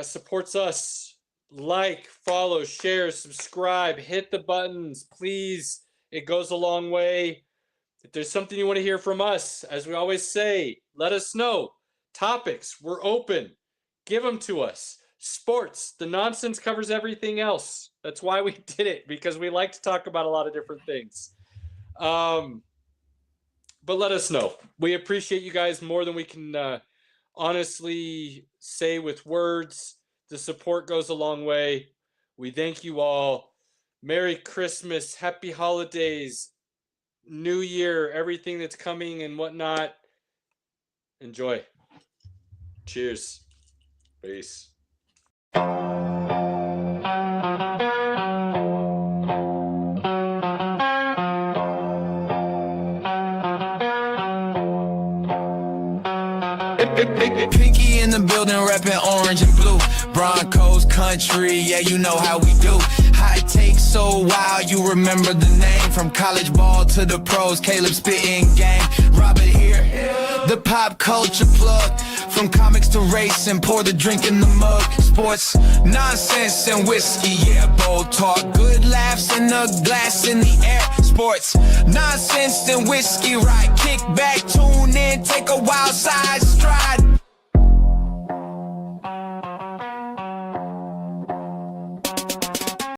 supports us, like, follow, share, subscribe, hit the buttons, please. It goes a long way. If there's something you want to hear from us, as we always say, let us know. Topics, we're open. Give them to us. Sports, the nonsense covers everything else. That's why we did it, because we like to talk about a lot of different things. But let us know. We appreciate you guys more than we can honestly say with words. The support goes a long way. We thank you all. Merry Christmas, happy holidays, New Year, everything that's coming and whatnot. Enjoy. Cheers. Peace. Pinky in the building, reppin' orange and blue. Broncos country, yeah, you know how we do. Hot take so wild, you remember the name. From college ball to the pros, Caleb spitting game. Robert here, the pop culture plug. From comics to racing, pour the drink in the mug. Sports, nonsense and whiskey, yeah, bold talk. Good laughs and a glass in the air. Sports, nonsense and whiskey, right? Kick back, tune in, take a wild side stride.